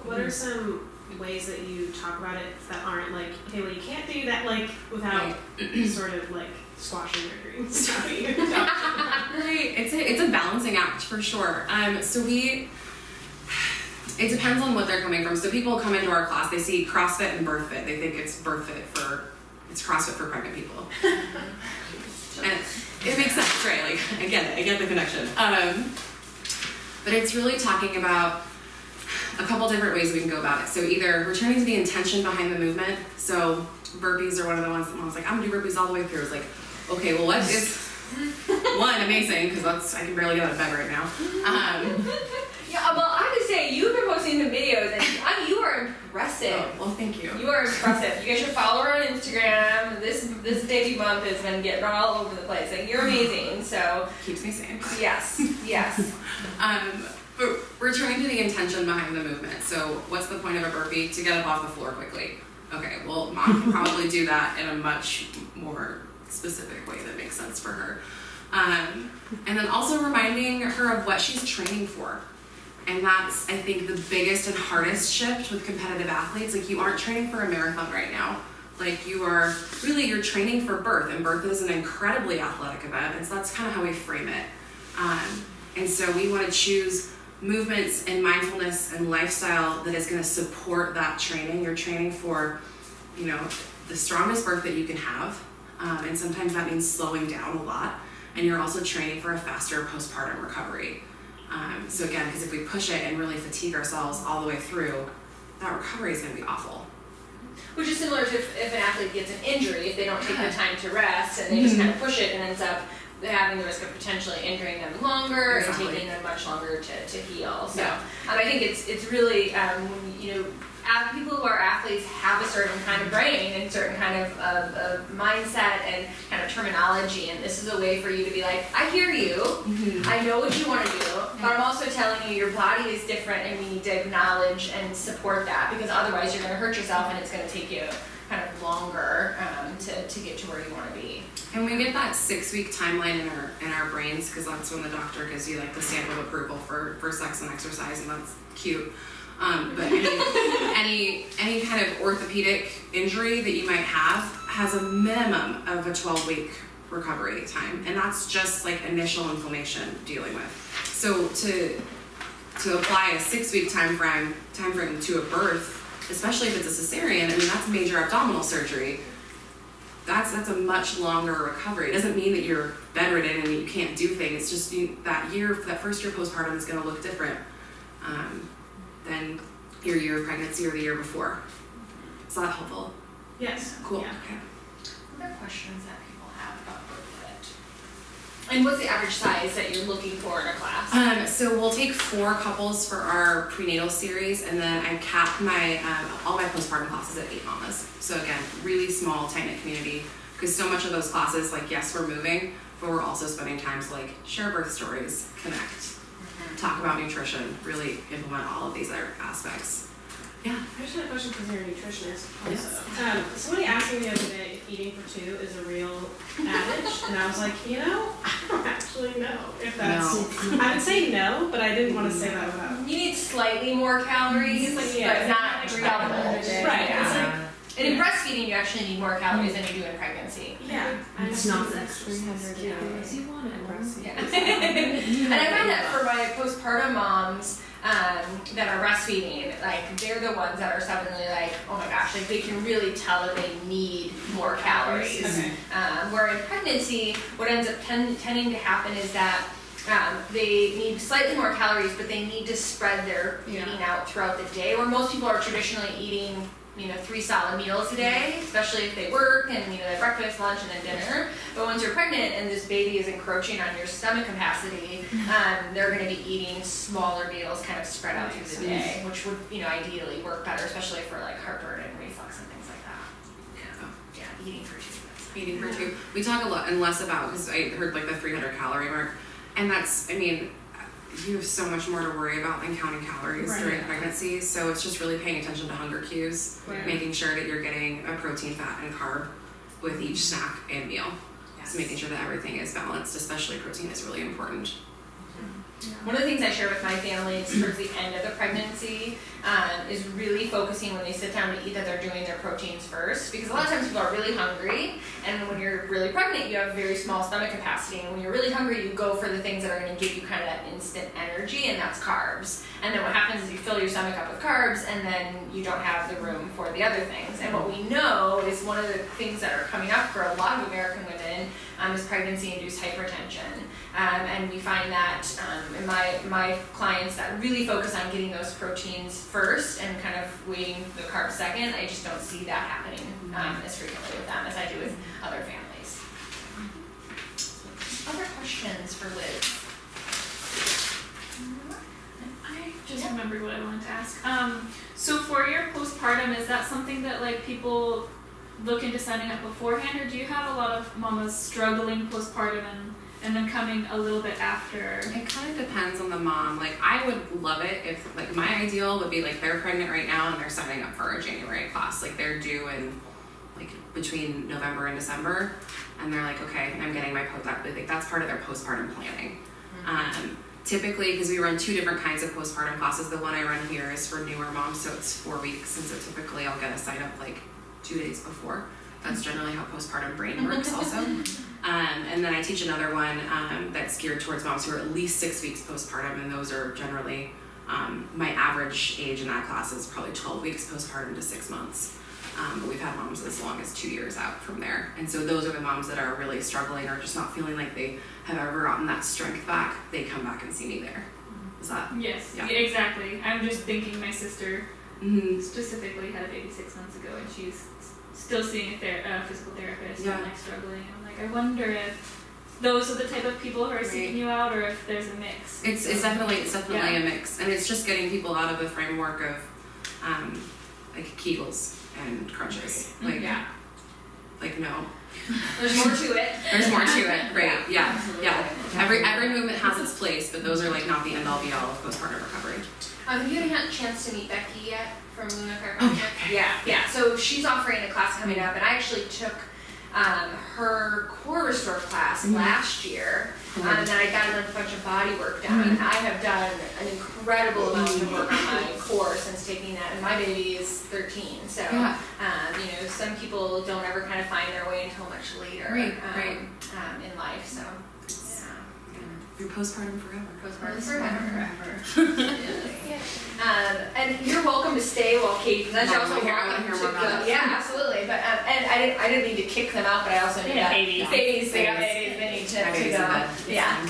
What are some ways that you talk about it that aren't like, okay, well you can't do that like without sort of like squashing your dreams? Right, it's a balancing act for sure. It depends on what they're coming from. So people come into our class, they see CrossFit and BirthFit. They think it's it's CrossFit for pregnant people. And it makes sense, right? Like, I get the connection. But it's really talking about a couple different ways we can go about it. So either returning to the intention behind the movement. So burpees are one of the ones that mom's like, I'm gonna do burpees all the way through. It's like, okay, well what is one, amazing, because I can barely get out of bed right now. Yeah, well, I have to say, you've been posting the videos, and you are impressive. Oh, well, thank you. You are impressive. You guys should follow her on Instagram. This baby bump has been getting all over the place. Like, you're amazing. So Keeps me sane. yes. But returning to the intention behind the movement. So what's the point of a burpee? To get up off the floor quickly. Okay, well, mom can probably do that in a much more specific way that makes sense for her. And then also reminding her of what she's training for. And that's, I think, the biggest and hardest shift with competitive athletes. Like, you aren't training for a marathon right now. Like, you're training for birth, and birth is an incredibly athletic event, and so that's kind of how we frame it. And so we want to choose movements and mindfulness and lifestyle that is going to support that training. You're training for, the strongest birth that you can have, and sometimes that means slowing down a lot, and you're also training for a faster postpartum recovery. So again, because if we push it and really fatigue ourselves all the way through, that recovery is going to be awful. Which is similar to if an athlete gets an injury, if they don't take the time to rest and they just kind of push it and ends up having the risk of potentially injuring them longer Exactly. and taking them much longer to heal. So I think it's really when people who are athletes have a certain kind of brain and certain kind of mindset and kind of terminology, and this is a way for you to be like, I hear you, I know what you want to do, but I'm also telling you your body is different and we need to acknowledge and support that, because otherwise you're going to hurt yourself and it's going to take you kind of longer to get to where you want to be. And we get that 6-week timeline in our brains, because that's when the doctor gives you like the stamp of approval for sex and exercise, and that's cute. But any kind of orthopedic injury that you might have has a minimum of a 12-week recovery time, and that's just like initial inflammation dealing with. So to apply a 6-week time frame to a birth, especially if it's a cesarean, that's major abdominal surgery. That's a much longer recovery. It doesn't mean that you're bedridden and you can't do things. It's just that first year postpartum is going to look different than your year of pregnancy or the year before. Is that helpful? Yes. Cool. Yeah. Okay. Other questions that people have about BirthFit? And what's the average size that you're looking for in a class? So we'll take 4 couples for our prenatal series, and then I cap all my postpartum classes at 8 mamas. So again, really small, tight-knit community, because so much of those classes, like, yes, we're moving, but we're also spending time to like share birth stories, connect, talk about nutrition, really implement all of these other aspects. Yeah. I just had a question because you're a nutritionist also. Yes. Somebody asked me the other day if eating for 2 is a real adage, and I was like, I don't actually know if that's. No. I would say no, but I didn't want to say that without. You need slightly more calories, Yeah. but not double. Right. Yeah. It's like And in breastfeeding, you actually need more calories than you do in pregnancy. Yeah. It's not that 300 Yeah. calories. You want it Yeah. And I found that for my postpartum moms that are breastfeeding, like they're the ones that are suddenly like, oh my gosh, like they can really tell that they need more calories. Okay. Where in pregnancy, what ends up tending to happen is that they need slightly more calories, but they need to spread their eating out throughout the day. Where most people are traditionally eating, 3 solid meals a day, especially if they work and they have breakfast, lunch, and then dinner. But once you're pregnant and this baby is encroaching on your stomach capacity, they're going to be eating smaller meals kind of spread out through the day, which would ideally work better, especially for like heartburn and reflux and things like that. Yeah, eating for 2. Eating for 2. We talk a lot and less about, because I heard like the 300 calorie mark, and that's, you have so much more to worry about than counting calories during pregnancy, so it's just really paying attention to hunger cues, making sure that you're getting a protein, fat, and carb with each snack and meal. Yes. So making sure that everything is balanced, especially protein, is really important. One of the things I share with my families towards the end of the pregnancy is really focusing when they sit down to eat that they're doing their proteins first, because a lot of times people are really hungry, and when you're really pregnant you have very small stomach capacity, and when you're really hungry you go for the things that are going to give you kind of that instant energy, and that's carbs. And then what happens is you fill your stomach up with carbs and then you don't have the room for the other things. And what we know is one of the things that are coming up for a lot of American women is pregnancy-induced hypertension. And we find that in my clients that really focus on getting those proteins first and kind of waiting the carbs second, I just don't see that happening as frequently with them as I do with other families. Other questions for Liz? I just remembered what I wanted to ask. So for your postpartum, is that something that like people look into signing up beforehand, or do you have a lot of mamas struggling postpartum and then coming a little bit after? It kind of depends on the mom. Like, I would love it if, like, my ideal would be like they're pregnant right now and they're signing up for a January class. Like, they're due in like between November and December, and they're like, okay, I'm getting my like that's part of their postpartum planning. Typically, because we run 2 different kinds of postpartum classes, the one I run here is for newer moms, so it's 4 weeks, and so typically I'll get a sign up like 2 days before. That's generally how postpartum brain works also. And then I teach another one that's geared towards moms who are at least 6 weeks postpartum, and those are generally, my average age in that class is probably 12 weeks postpartum to 6 months. But we've had moms as long as 2 years out from there. And so those are the moms that are really struggling or just not feeling like they have ever gotten that strength back. They come back and see me there. Is that? Yes, Yeah. exactly. I'm just thinking my sister specifically had a baby 6 months ago, and she's still seeing a physical therapist and like struggling. And I'm like, I wonder if those are the type of people who are seeking you out, or if there's a mix. It's definitely a mix, and it's just getting people out of the framework of like Kegels and crunches. Like like no. There's more to it. There's more to it, right? Yeah. Every movement has its place, but those are like not the end all be all of postpartum recovery. Have you had a chance to meet Becky yet from Luna Chiropractic? Oh, yeah. Yeah. So she's offering a class coming up, and I actually took her core restore class last year, and then I got a bunch of body work done. I have done an incredible amount of work on my core since taking that, and my baby is 13. So some people don't ever kind of find their way until much later in life. So You're postpartum forever. postpartum forever. And you're welcome to stay while Katie presents. You're also I wanna welcome hear to more about go. that. Yeah, absolutely. But and I didn't mean to kick them out, but I also need babies. Babies, they got babies. They need to go. Yeah.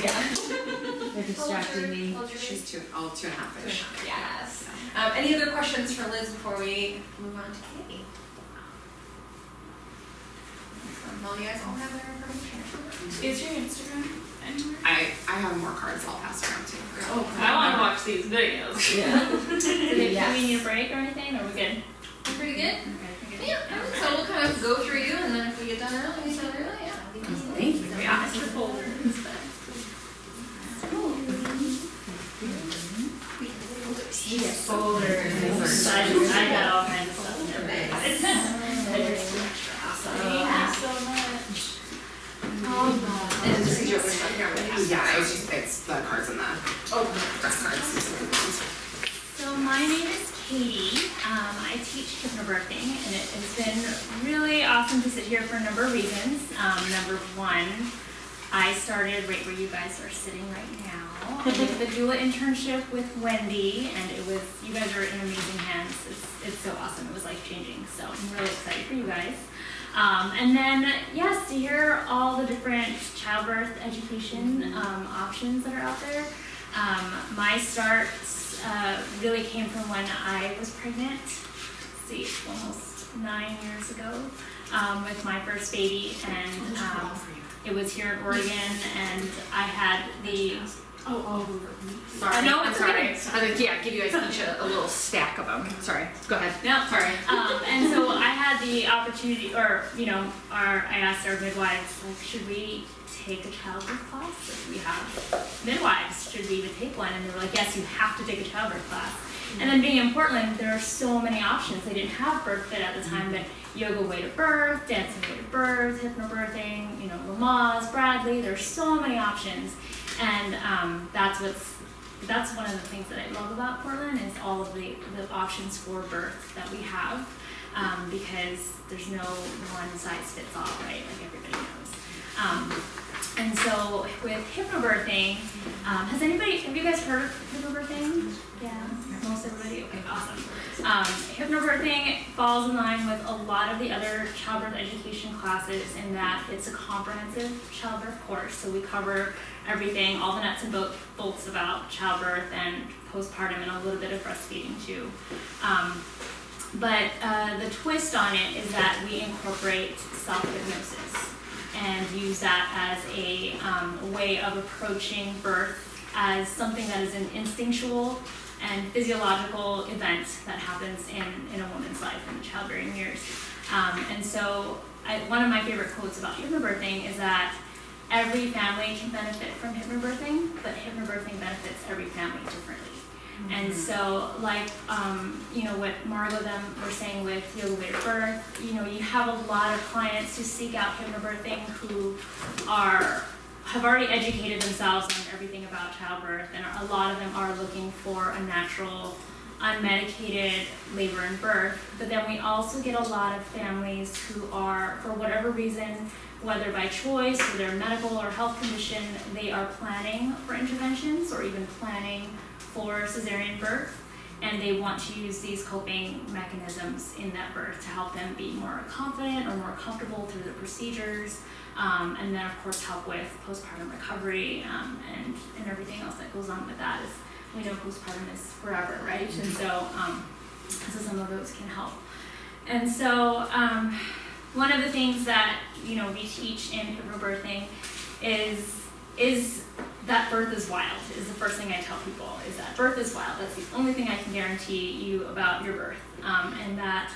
They're distracting me. She's 2.5-ish. Yes. Any other questions for Liz before we move on to Katie? Well, you guys all have their information. Is your Instagram anywhere? I have more cards I'll pass around too. I want to watch these videos. Yeah. Do we need a break or anything, or we good? I'm pretty good. Yeah. So we'll kind of go through you, and then if we get done early, we get done early. Yeah. Thank you. Yeah, it's your folder. Folder. I got all kinds of stuff in there. Thank you so much. And just see what we're talking about. Yeah, it's the cards in the dress cards. So my name is Katie. I teach teach hypnobirthing, and it has been really awesome to sit here for a number of reasons. Number one, I started right where you guys are sitting right now. I did the doula internship with Wendy, and you guys are in amazing hands. It's so awesome. It was life changing. So I'm really excited for you guys. And then, yes, to hear all the different childbirth education options that are out there. My start really came from when I was pregnant. Let's see, almost 9 years ago, with my first baby, and it was here in Oregon, and I had the. Sorry. No, I'm it's sorry. okay. I'm gonna give you guys each a little stack of them. Sorry. Go ahead. No, Sorry. and so I had the opportunity, or I asked our midwives, like, should we take a childbirth class? If we have midwives, should we even take one? And they were like, yes, you have to take a childbirth class. And then being in Portland, there are so many options. They didn't have BirthFit at the time, but yoga way to birth, dancing way to birth, hypnobirthing, Lamaze, Bradley. There's so many options, and that's one of the things that I love about Portland is all of the options for birth that we have, because there's no one size fits all, right? Like everybody knows. And so with hypnobirthing, have you guys heard of hypnobirthing? Yeah, most everybody? Okay, awesome. Hypnobirthing falls in line with a lot of the other childbirth education classes in that it's a comprehensive childbirth course. So we cover everything, all the nuts and bolts about childbirth and postpartum, and a little bit of breastfeeding too. But the twist on it is that we incorporate self-hypnosis and use that as a way of approaching birth as something that is an instinctual and physiological event that happens in a woman's life in the childbearing years. And so one of my favorite quotes about hypnobirthing is that every family can benefit from hypnobirthing, but hypnobirthing benefits every family differently. And so, like, what Margo them were saying with yoga way to birth, you have a lot of clients who seek out hypnobirthing who have already educated themselves on everything about childbirth, and a lot of them are looking for a natural, unmedicated labor and birth. But then we also get a lot of families who are, for whatever reason, whether by choice or their medical or health condition, they are planning for interventions or even planning for cesarean birth, and they want to use these coping mechanisms in that birth to help them be more confident or more comfortable through the procedures, and then of course help with postpartum recovery and everything else that goes on with that. As we know, postpartum is forever, right? And so some of those can help. And so one of the things that we teach in hypnobirthing is that birth is wild, is the first thing I tell people, is that birth is wild. That's the only thing I can guarantee you about your birth. And that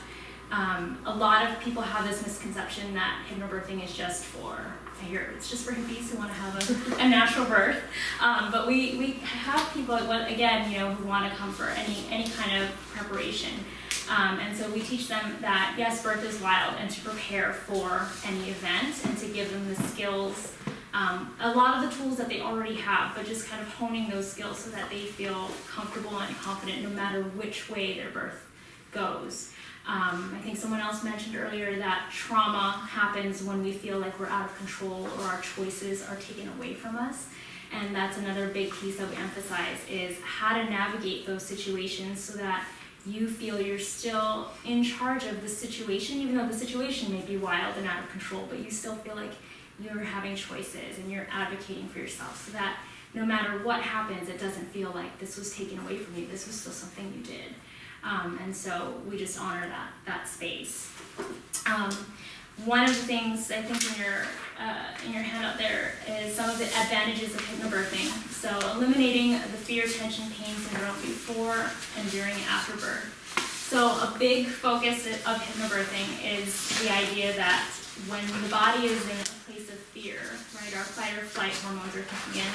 a lot of people have this misconception that hypnobirthing is just for, it's just for hippies who want to have a natural birth. But we have people, again, who want to come for any kind of preparation. And so we teach them that, yes, birth is wild, and to prepare for any event and to give them the skills, a lot of the tools that they already have, but just kind of honing those skills so that they feel comfortable and confident no matter which way their birth goes. I think someone else mentioned earlier that trauma happens when we feel like we're out of control or our choices are taken away from us. And that's another big piece that we emphasize, is how to navigate those situations so that you feel you're still in charge of the situation, even though the situation may be wild and out of control, but you still feel like you're having choices and you're advocating for yourself, so that no matter what happens, it doesn't feel like this was taken away from you. This was still something you did. And so we just honor that space. One of the things I think in your handout there is some of the advantages of hypnobirthing. So eliminating the fear, tension, pain syndrome before and during and after birth. So a big focus of hypnobirthing is the idea that when the body is in a place of fear, right, our fight or flight hormones are kicking in,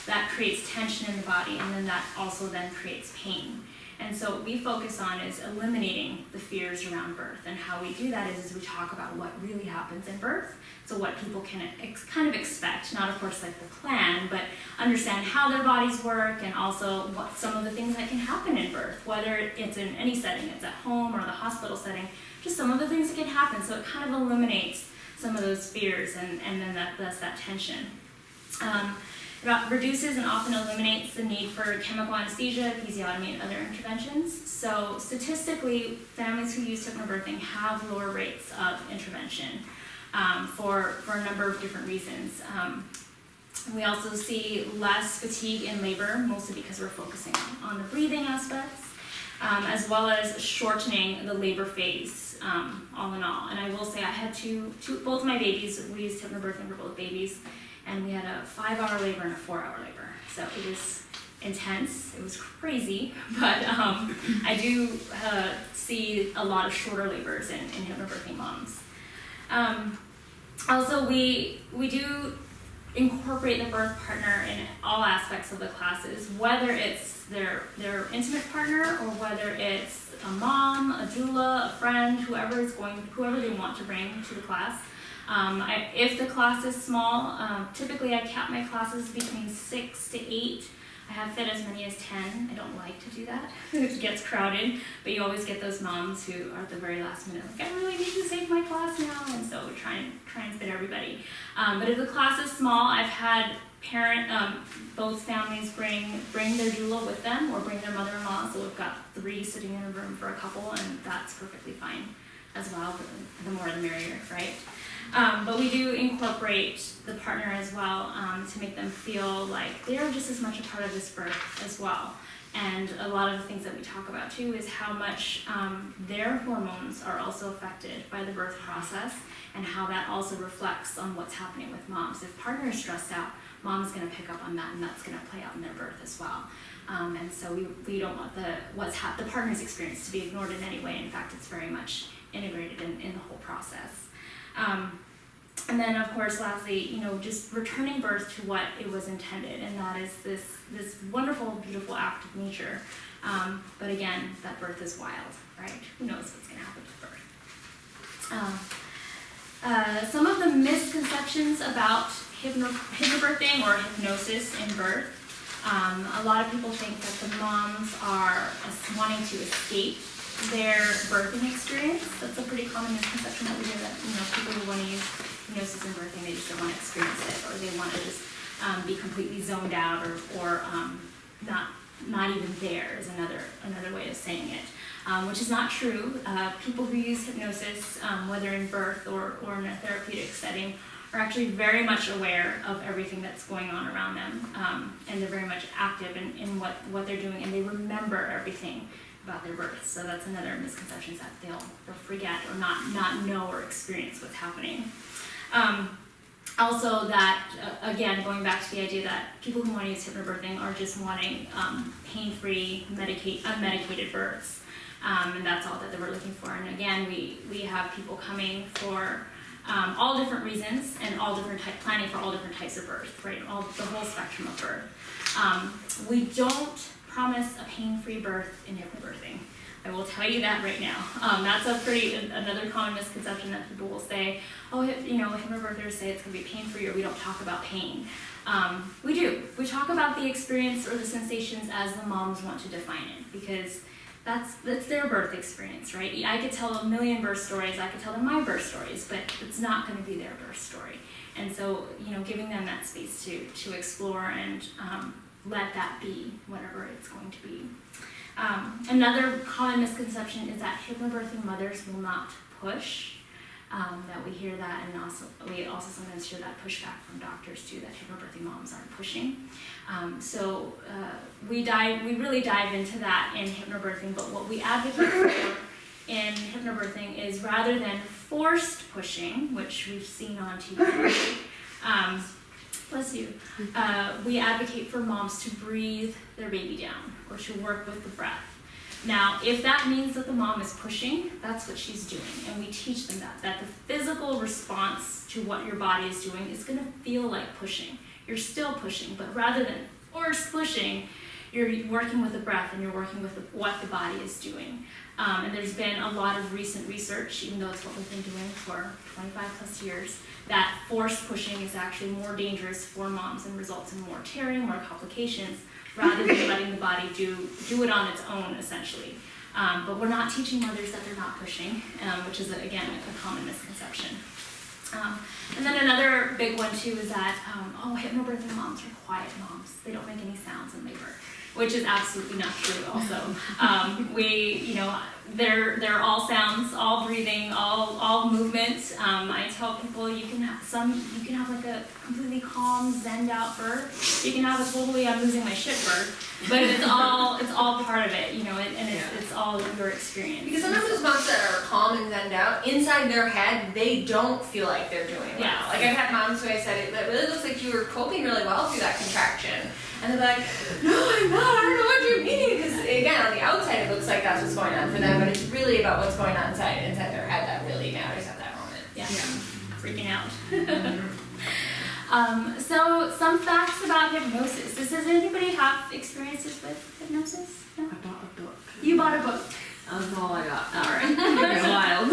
that creates tension in the body, and then that also then creates pain. And so what we focus on is eliminating the fears around birth. And how we do that is we talk about what really happens in birth. So what people can kind of expect, not of course like the plan, but understand how their bodies work, and also what some of the things that can happen in birth, whether it's in any setting, it's at home or the hospital setting, just some of the things that can happen. So it kind of eliminates some of those fears and then that tension. It reduces and often eliminates the need for chemical anesthesia, episiotomy, and other interventions. So statistically, families who use hypnobirthing have lower rates of intervention for a number of different reasons. We also see less fatigue in labor, mostly because we're focusing on the breathing aspects, as well as shortening the labor phase, all in all. And I will say I had both my babies, we used hypnobirthing for both babies, and we had a 5-hour labor and a 4-hour labor. So it was intense, it was crazy, but I do see a lot of shorter labors in hypnobirthing moms. Also, we do incorporate the birth partner in all aspects of the classes, whether it's their intimate partner or whether it's a mom, a doula, a friend, whoever they want to bring to the class. If the class is small, typically I cap my classes between 6 to 8. I have fit as many as 10. I don't like to do that. It gets crowded, but you always get those moms who are at the very last minute, like, I really need to save my class now, and so we try and fit everybody. But if the class is small, I've had both families bring their doula with them or bring their mother-in-law, so we've got 3 sitting in a room for a couple, and that's perfectly fine as well. The more the merrier, right? But we do incorporate the partner as well to make them feel like they're just as much a part of this birth as well. And a lot of the things that we talk about too is how much their hormones are also affected by the birth process, and how that also reflects on what's happening with moms. If partner is stressed out, mom's going to pick up on that, and that's going to play out in their birth as well. And so we don't want the partner's experience to be ignored in any way. In fact, it's very much integrated in the whole process. And then, of course, lastly, just returning birth to what it was intended, and that is this wonderful, beautiful act of nature. But again, that birth is wild, right? Who knows what's going to happen with birth? Some of the misconceptions about hypnobirthing or hypnosis in birth. A lot of people think that the moms are wanting to escape their birthing experience. That's a pretty common misconception that we hear, that people who want to use hypnosis in birthing, they just don't want to experience it, or they want to just be completely zoned out, or not even there is another way of saying it, which is not true. People who use hypnosis, whether in birth or in a therapeutic setting, are actually very much aware of everything that's going on around them, and they're very much active in what they're doing, and they remember everything about their birth. So that's another misconception, that they'll forget or not know or experience what's happening. Also, that again, going back to the idea that people who want to use hypnobirthing are just wanting pain-free, unmedicated births, and that's all that we're looking for. And again, we have people coming for all different reasons and all different planning for all different types of birth, right? The whole spectrum of birth. We don't promise a pain-free birth in hypnobirthing. I will tell you that right now. That's another common misconception that people will say, oh, hypnobirthers say it's going to be pain-free, or we don't talk about pain. We do. We talk about the experience or the sensations as the moms want to define it, because that's their birth experience, right? I could tell a million birth stories, I could tell them my birth stories, but it's not going to be their birth story. And so, giving them that space to explore and let that be whatever it's going to be. Another common misconception is that hypnobirthing mothers will not push. That we hear that, and we also sometimes hear that pushback from doctors too, that hypnobirthing moms aren't pushing. So we really dive into that in hypnobirthing, but what we advocate for in hypnobirthing is, rather than forced pushing, which we've seen on TV, bless you, we advocate for moms to breathe their baby down, or to work with the breath. Now, if that means that the mom is pushing, that's what she's doing, and we teach them that the physical response to what your body is doing is going to feel like pushing. You're still pushing, but rather than force pushing, you're working with the breath and you're working with what the body is doing. And there's been a lot of recent research, even though it's what we've been doing for 25 plus years, that force pushing is actually more dangerous for moms and results in more tearing, more complications, rather than letting the body do it on its own, essentially. But we're not teaching mothers that they're not pushing, which is, again, a common misconception. And then another big one too is that, hypnobirthing moms are quiet moms. They don't make any sounds in labor, which is absolutely not true also. They're all sounds, all breathing, all movement. I tell people you can have like a completely calm, zened out birth. You can have a totally I'm losing my shit birth, but it's all part of it, it's all your experience. Because sometimes those moms that are calm and zened out, inside their head, they don't feel like they're doing well. Yeah. Like I've had moms who I said, that really looks like you were coping really well through that contraction. And they're like, no, I'm not, I don't know what you mean. Because again, on the outside, it looks like that's what's going on for them, but it's really about what's going on inside their head that really matters at that moment. Yeah. Freaking out. So some facts about hypnosis. Does anybody have experiences with hypnosis? No? I bought a book. You bought a book. That's all I got. All right. That's wild.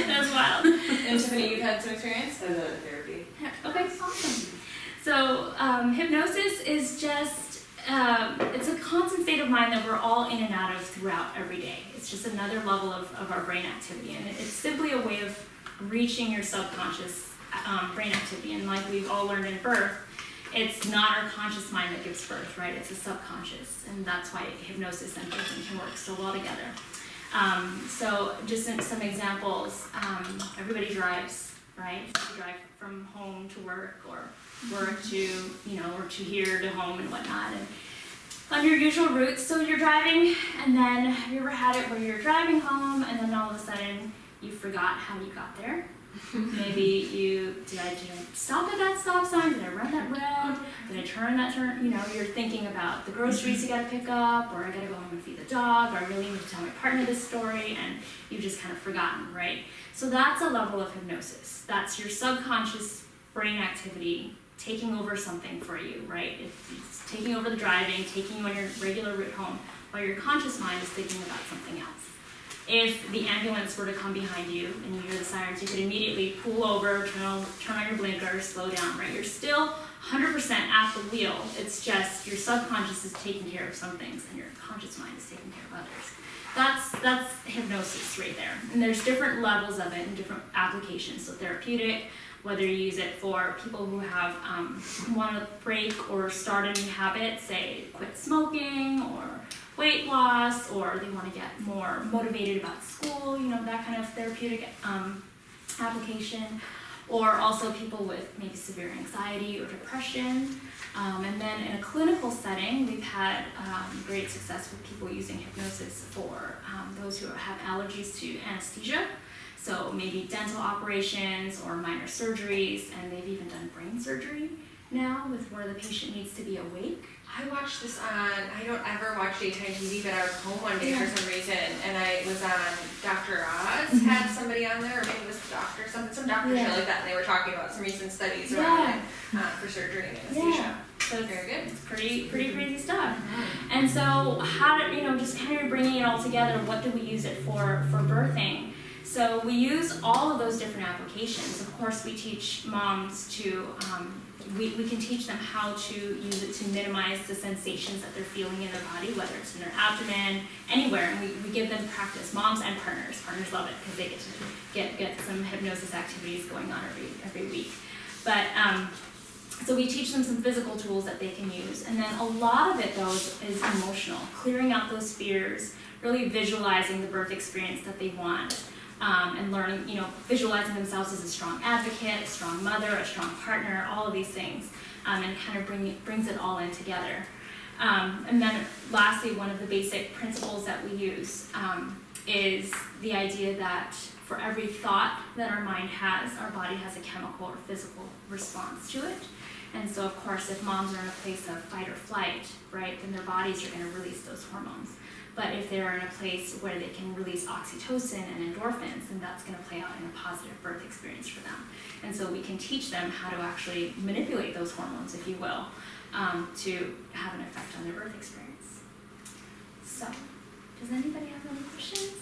That's wild. And Tiffany, you've had some experience? I've done therapy. Okay, awesome. So hypnosis is just, it's a constant state of mind that we're all in and out of throughout every day. It's just another level of our brain activity, and it's simply a way of reaching your subconscious brain activity. And like we've all learned in birth, it's not our conscious mind that gives birth, right? It's a subconscious, and that's why hypnosis and birthing can work so well together. So just some examples, everybody drives, right? So you drive from home to work, or work to, or to here to home and whatnot. And on your usual routes, so you're driving, and then have you ever had it where you're driving home and then all of a sudden you forgot how you got there? Maybe did I stop at that stop sign? Did I run that red? Did I turn that turn? You're thinking about the groceries you gotta pick up, or I gotta go home and feed the dog, or I really need to tell my partner this story, and you've just kind of forgotten, right? So that's a level of hypnosis. That's your subconscious brain activity taking over something for you, right? It's taking over the driving, taking you on your regular route home, while your conscious mind is thinking about something else. If the ambulance were to come behind you and you hear the sirens, you could immediately pull over, turn on your blinker, slow down, right? You're still 100% at the wheel. It's just your subconscious is taking care of some things and your conscious mind is taking care of others. That's hypnosis right there. And there's different levels of it and different applications. So therapeutic, whether you use it for people who have want to break or start a new habit, say quit smoking or weight loss, or they want to get more motivated about school, that kind of therapeutic application, or also people with maybe severe anxiety or depression. And then in a clinical setting, we've had great success with people using hypnosis for those who have allergies to anesthesia. So maybe dental operations or minor surgeries, and they've even done brain surgery now with where the patient needs to be awake. I watched this I don't ever watch daytime TV, but I was home one day for some reason, and I was on Dr. Oz, had somebody on there, or maybe it was the doctor, some doctor show like that, and they were talking about some recent studies around it for surgery and anesthesia. So very good. It's pretty crazy stuff. And so how do, just kind of bringing it all together, what do we use it for birthing? So we use all of those different applications. Of course, we teach moms to, we can teach them how to use it to minimize the sensations that they're feeling in their body, whether it's in their abdomen, anywhere, and we give them practice, moms and partners. Partners love it because they get to get some hypnosis activities going on every week. But so we teach them some physical tools that they can use, and then a lot of it though is emotional, clearing out those fears, really visualizing the birth experience that they want. And learning, visualizing themselves as a strong advocate, a strong mother, a strong partner, all of these things, and kind of brings it all in together. And then lastly, one of the basic principles that we use is the idea that for every thought that our mind has, our body has a chemical or physical response to it. And so of course, if moms are in a place of fight or flight, right, then their bodies are going to release those hormones. But if they're in a place where they can release oxytocin and endorphins, then that's going to play out in a positive birth experience for them. And so we can teach them how to actually manipulate those hormones, if you will, to have an effect on their birth experience. So, does anybody have any questions?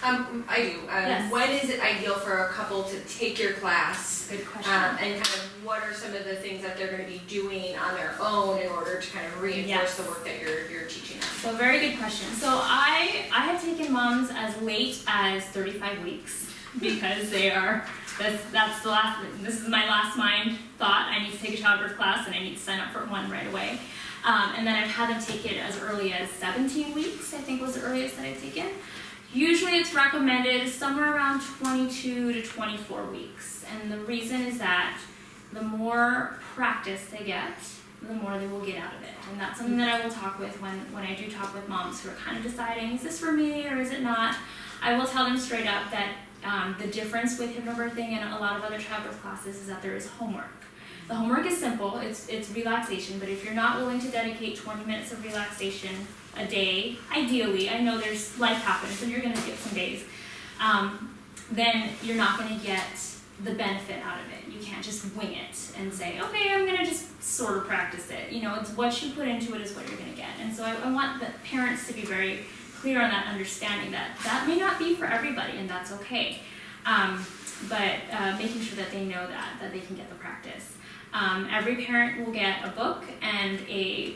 I do. Yes. When is it ideal for a couple to take your class? Good question. And kind of what are some of the things that they're going to be doing on their own in order to kind of reinforce Yes. the work that you're teaching them? So very good question. So I have taken moms as late as 35 weeks because that's the last, this is my last mind thought. I need to take a childbirth class and I need to sign up for one right away. And then I've had them take it as early as 17 weeks, I think was the earliest that I've taken. Usually it's recommended somewhere around 22 to 24 weeks. And the reason is that the more practice they get, the more they will get out of it. And that's something that I will talk with when I do talk with moms who are kind of deciding, is this for me or is it not? I will tell them straight up that the difference with hypnobirthing and a lot of other childbirth classes is that there is homework. The homework is simple, it's relaxation, but if you're not willing to dedicate 20 minutes of relaxation a day, ideally, I know there's life happens and you're gonna skip some days, then you're not gonna get the benefit out of it. You can't just wing it and say, okay, I'm gonna just sort of practice it. You know, it's what you put into it is what you're gonna get. And so I want the parents to be very clear on that understanding that that may not be for everybody and that's okay. But making sure that they know that they can get the practice. Every parent will get a book and a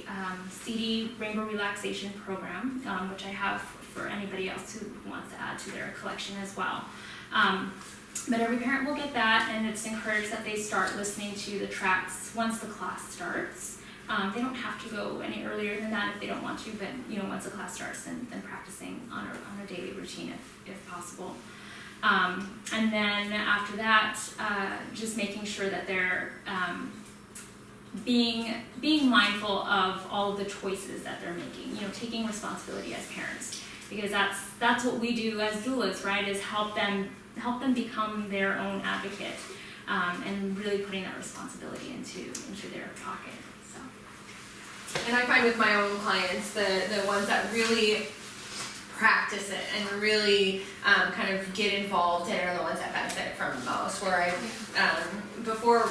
CD Rainbow Relaxation Program, which I have for anybody else who wants to add to their collection as well. But every parent will get that, and it's encouraged that they start listening to the tracks once the class starts. They don't have to go any earlier than that if they don't want to, but you know, once the class starts, then practicing on a daily routine if possible. And then after that, just making sure that they're being mindful of all of the choices that they're making. You know, taking responsibility as parents, because that's what we do as doulas, right? Is help them become their own advocate, and really putting that responsibility into their pocket. So. And I find with my own clients, the ones that really practice it and really kind of get involved and are the ones that benefit from it most. Where before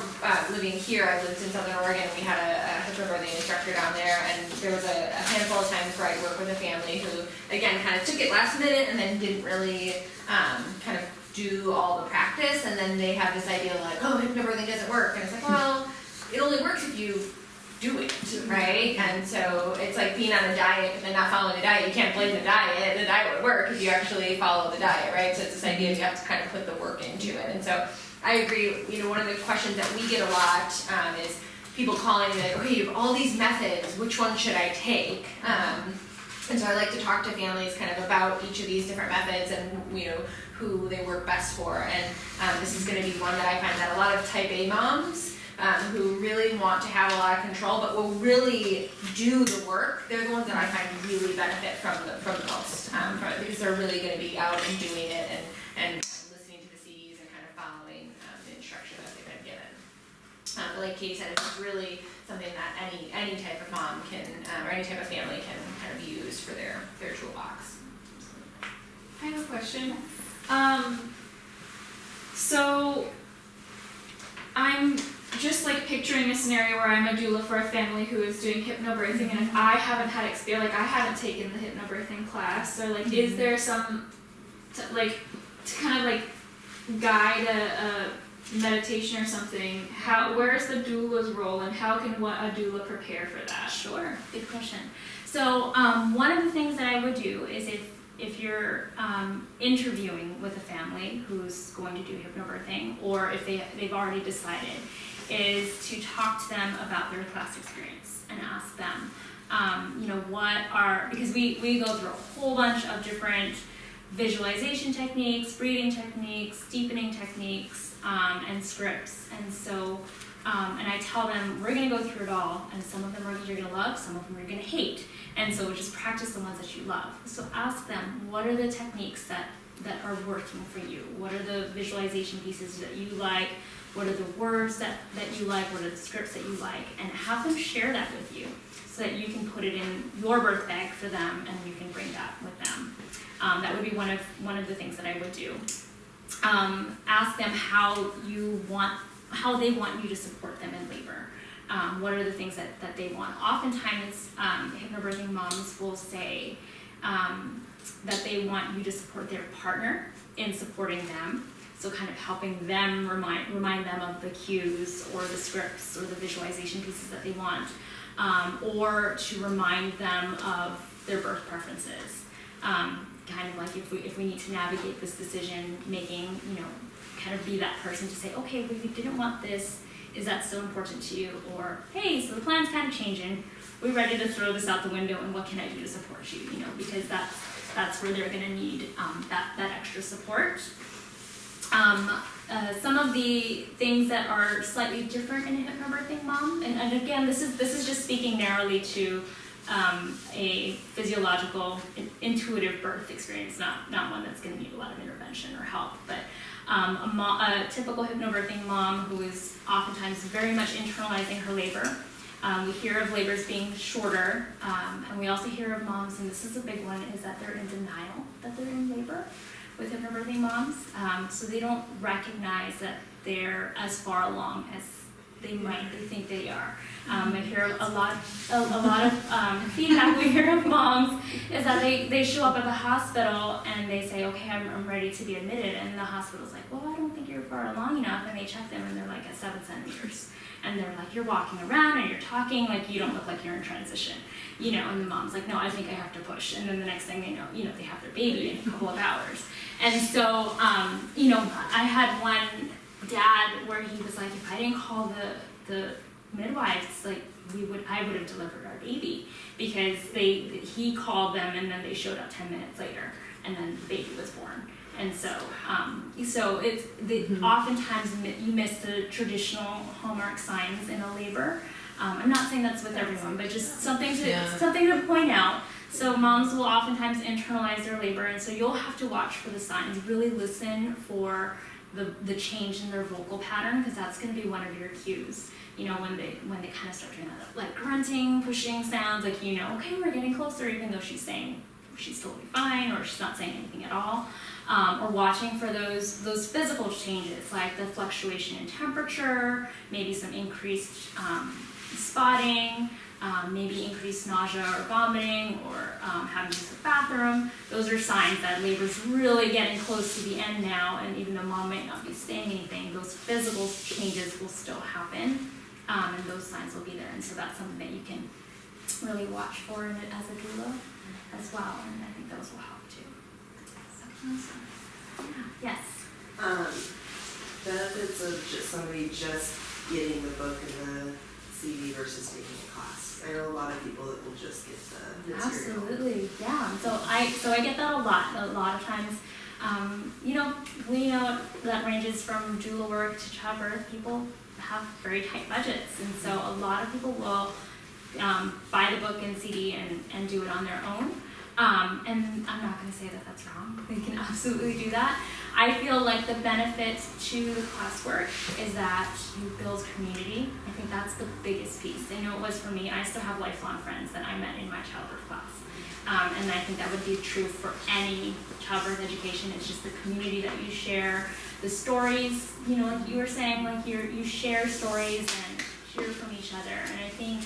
living here, I lived in Southern Oregon. We had a hypnobirthing instructor down there, and there was a handful of times where I'd work with a family who, again, kind of took it last minute and then didn't really kind of do all the practice, and then they have this idea like, oh, hypnobirthing doesn't work, and it's like, well, it only works if you do it, right? And so it's like being on a diet and then not following the diet. You can't blame the diet. The diet would work if you actually follow the diet, right? So it's this idea you have to kind of put the work into it. And so I agree, you know, one of the questions that we get a lot is people calling me like, okay, you have all these methods, which one should I take? And so I like to talk to families kind of about each of these different methods and, you know, who they work best for. And this is going to be one that I find that a lot of type A moms who really want to have a lot of control but will really do the work, they're the ones that I find really benefit from the most, because they're really going to be out and doing it and listening to the CDs and kind of following the instruction that they've been given. But like Katie said, it's really something that any type of mom can, or any type of family can kind of use for their toolbox. I have a question. So I'm just like picturing a scenario where I'm a doula for a family who is doing hypnobirthing, and if I haven't had experience, like I haven't taken the hypnobirthing class, so like is there some to kind of like guide a meditation or something? Where's the doula's role, and how can a doula prepare for that? Sure, good question. So one of the things that I would do is if you're interviewing with a family who's going to do hypnobirthing, or if they've already decided, is to talk to them about their class experience and ask them, you know, because we go through a whole bunch of different visualization techniques, breathing techniques, deepening techniques, and scripts. And so, and I tell them, we're gonna go through it all, and some of them you're gonna love, some of them you're gonna hate. And so just practice the ones that you love. So ask them, what are the techniques that that are working for you. What are the visualization pieces that you like? What are the words that you like? What are the scripts that you like? And have them share that with you so that you can put it in your birth bag for them and you can bring that with them. That would be one of the things that I would do. Ask them how they want you to support them in labor. What are the things that they want? Oftentimes, hypnobirthing moms will say that they want you to support their partner in supporting them. So kind of helping them remind them of the cues or the scripts or the visualization pieces that they want, or to remind them of their birth preferences. Kind of like if we need to navigate this decision making, kind of be that person to say, okay, we didn't want this. Is that still important to you? Or, hey, so the plan's kind of changing. We're ready to throw this out the window, and what can I do to support you? Because that's where they're going to need that extra support. Some of the things that are slightly different in a hypnobirthing mom, and again, this is just speaking narrowly to a physiological, intuitive birth experience, not one that's going to need a lot of intervention or help, but a typical hypnobirthing mom who is oftentimes very much internalizing her labor. We hear of labors being shorter, and we also hear of moms, and this is a big one, is that they're in denial that they're in labor with hypnobirthing moms. So they don't recognize that they're as far along as they think they are. I hear a lot of feedback we hear of moms is that they show up at the hospital and they say, okay, I'm ready to be admitted, and the hospital's like, well, I don't think you're far along enough, and they check them and they're like at 7 centimeters. And they're like, you're walking around and you're talking, like you don't look like you're in transition, and the mom's like, no, I think I have to push. And then the next thing they know, they have their baby in a couple of hours. And so, I had one dad where he was like, if I didn't call the midwives, like I would have delivered our baby, because he called them and then they showed up 10 minutes later and then the baby was born. And so, it's oftentimes you miss the traditional hallmark signs in a labor. I'm not saying that's with everyone, but just something to point out. So moms will oftentimes internalize their labor, and so you'll have to watch for the signs. Really listen for the change in their vocal pattern, because that's going to be one of your cues. When they kind of start doing that, like grunting, pushing sounds, like okay, we're getting closer, even though she's saying she's totally fine or she's not saying anything at all. Or watching for those physical changes, like the fluctuation in temperature, maybe some increased spotting, maybe increased nausea or vomiting, or having to use the bathroom. Those are signs that labor's really getting close to the end now, and even though mom might not be saying anything, those physical changes will still happen, and those signs will be there. And so that's something that you can really watch for in it as a doula as well, and I think those will help too. Yes. Benefits of somebody just getting the book and the CD versus taking a class. I know a lot of people that will just get the material. Absolutely, yeah. So I get that a lot of times. We know that ranges from doula work to childbirth. People have very tight budgets, and so a lot of people will buy the book and CD and do it on their own. And I'm not going to say that that's wrong. They can absolutely do that. I feel like the benefit to the classwork is that you build community. I think that's the biggest piece. I know it was for me. I still have lifelong friends that I met in my childbirth class. And I think that would be true for any childbirth education. It's just the community that you share, the stories, like you were saying, like you share stories and hear from each other. And I think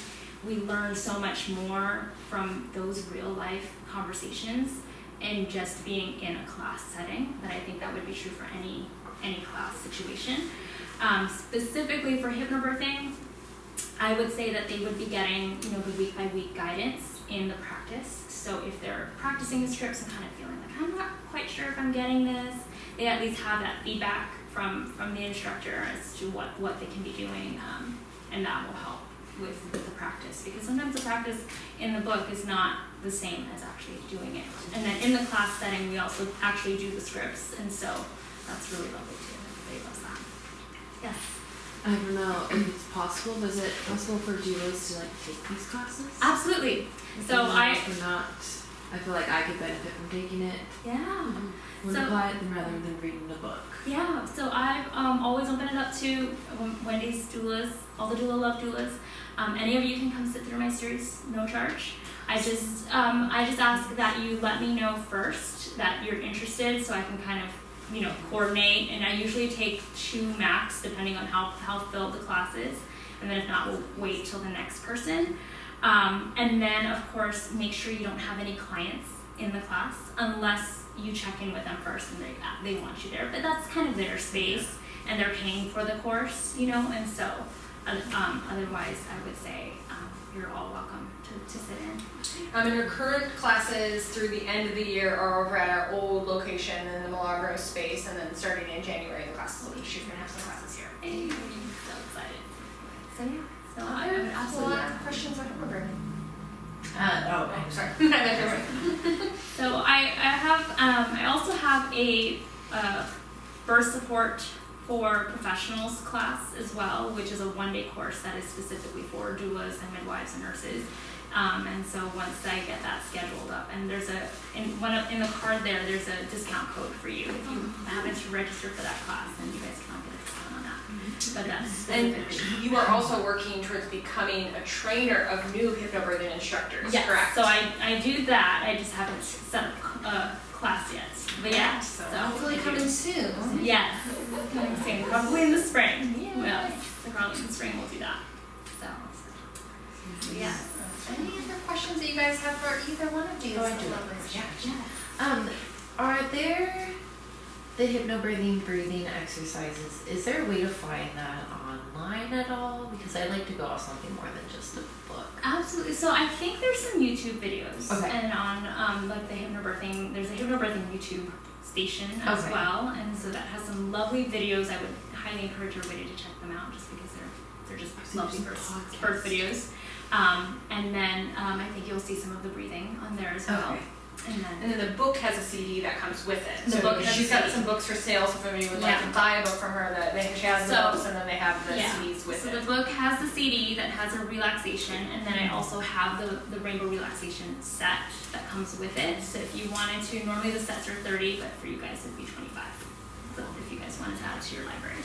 we learn so much more from those real life conversations and just being in a class setting, that I think that would be true for any class situation. Specifically for hypnobirthing, I would say that they would be getting the week by week guidance in the practice. So if they're practicing the scripts and kind of feeling like, I'm not quite sure if I'm getting this, they at least have that feedback from the instructor as to what they can be doing, and that will help with the practice, because sometimes the practice in the book is not the same as actually doing it. And then in the class setting, we also actually do the scripts, and so that's really lovely too. Everybody loves that. Yes. I don't know if it's possible. Is it possible for doulas to take these classes? Absolutely. So We're not I feel like I could benefit from taking it Yeah. when So- applied rather than reading the book. Yeah, so I've always opened it up to Wendy's doulas, all the doula love doulas. Any of you can come sit through my series, no charge. I just ask that you let me know first that you're interested, so I can kind of coordinate. And I usually take 2 max, depending on how filled the class is. And then if not, we'll wait till the next person. And then of course, make sure you don't have any clients in the class unless you check in with them first and they want you there. But that's kind of their space, and they're paying for the course, and so otherwise I would say you're all welcome to sit in. And your current classes through the end of the year are over at our old location in the Milagro space, and then starting in January the classes will be, she's gonna have some classes here. Hey, so excited. So yeah, so I Other would absolutely. questions I don't remember. Sorry. So I also have a birth support for professionals class as well, which is a 1-day course that is specifically for doulas and midwives and nurses. And so once I get that scheduled up, and there's in the card there's a discount code for you if you happen to register for that class, and you guys can all get a discount on that. But that's And you are also working towards becoming a trainer of new hypnobirthing instructors, yes, correct? so I do that. I just haven't set up a class yet. But yeah, so hopefully coming soon. yes, coming soon, probably in the spring. Yeah, probably in the spring we'll do that. So yeah. Any other questions that you guys have for either one of these? Oh, I do. Yeah. Are there the hypnobirthing breathing exercises? Is there a way to find that online at all? Because I like to go off something more than just a book. Absolutely. So I think there's some YouTube videos, Okay. and on like the hypnobirthing, there's a hypnobirthing YouTube station as Okay. well, and so that has some lovely videos. I would highly encourage everybody to check them out, just because they're just lovely birth videos. And then I think you'll see some of the breathing on there as well. Okay. And then the book has a CD that comes with it. The So book has she's a got CD. some books for sale, so if anybody would like to buy a book from her, she has the So- books and then they have the Yeah. CDs with So it. the book has the CD that has a relaxation, and then I also have the rainbow relaxation set that comes with it. So if you wanted to, normally the sets are 30, but for you guys it'd be 25. So if you guys wanted to add it to your library.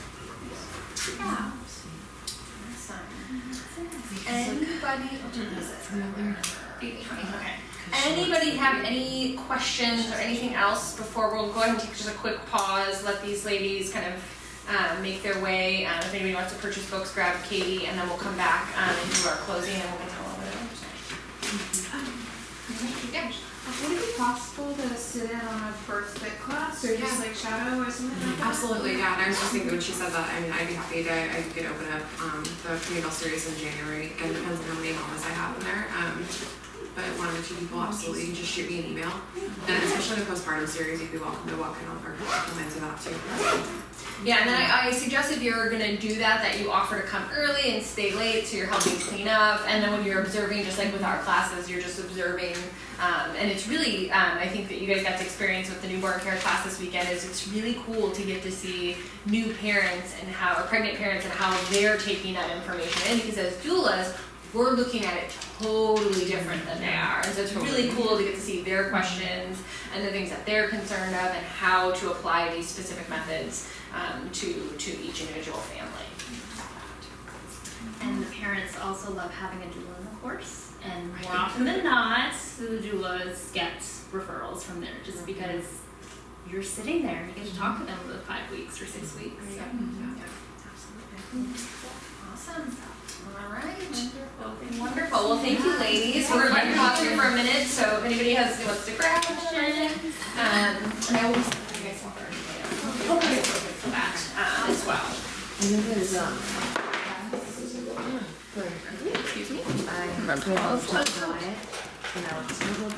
Yeah. Anybody? Okay. Anybody have any questions or anything else before we'll go ahead and take just a quick pause, let these ladies kind of make their way. If anybody wants to purchase books, grab Katie, and then we'll come back and do our closing, and we'll get to all of it. Yeah. Would it be possible to sit in on a birth fit class or just like shadow or something like that? Absolutely, yeah, and I was just thinking when she said that, I mean, I'd be happy to, I could open up, the prenatal series in January, again, depends on how many mamas I have in there, but 1 or 2 people, absolutely, you can just shoot me an email, and especially the postpartum series, you'd be welcome to walk in on or come into that too. Yeah, and then I suggest if you're gonna do that you offer to come early and stay late, so you're helping clean up, and then when you're observing, just like with our classes, you're just observing, and it's really, I think that you guys got to experience with the newborn care class this weekend, is it's really cool to get to see new parents and or pregnant parents and how they're taking that information in, because as doulas, we're looking at it totally different than they are, and so it's really cool to get to see their questions and the things that they're concerned of and how to apply these specific methods to each individual family. And the parents also love having a doula in the course, and more often than not, the doulas get referrals from there, just because you're sitting there and you get to talk to them for 5 weeks or 6 weeks. So. Absolutely. Awesome. All right. Wonderful. Well, thank you, ladies. We're going to pause here for a minute, so if anybody wants to grab questions, and I will send you guys some for that as well. And then there's Excuse me? I remember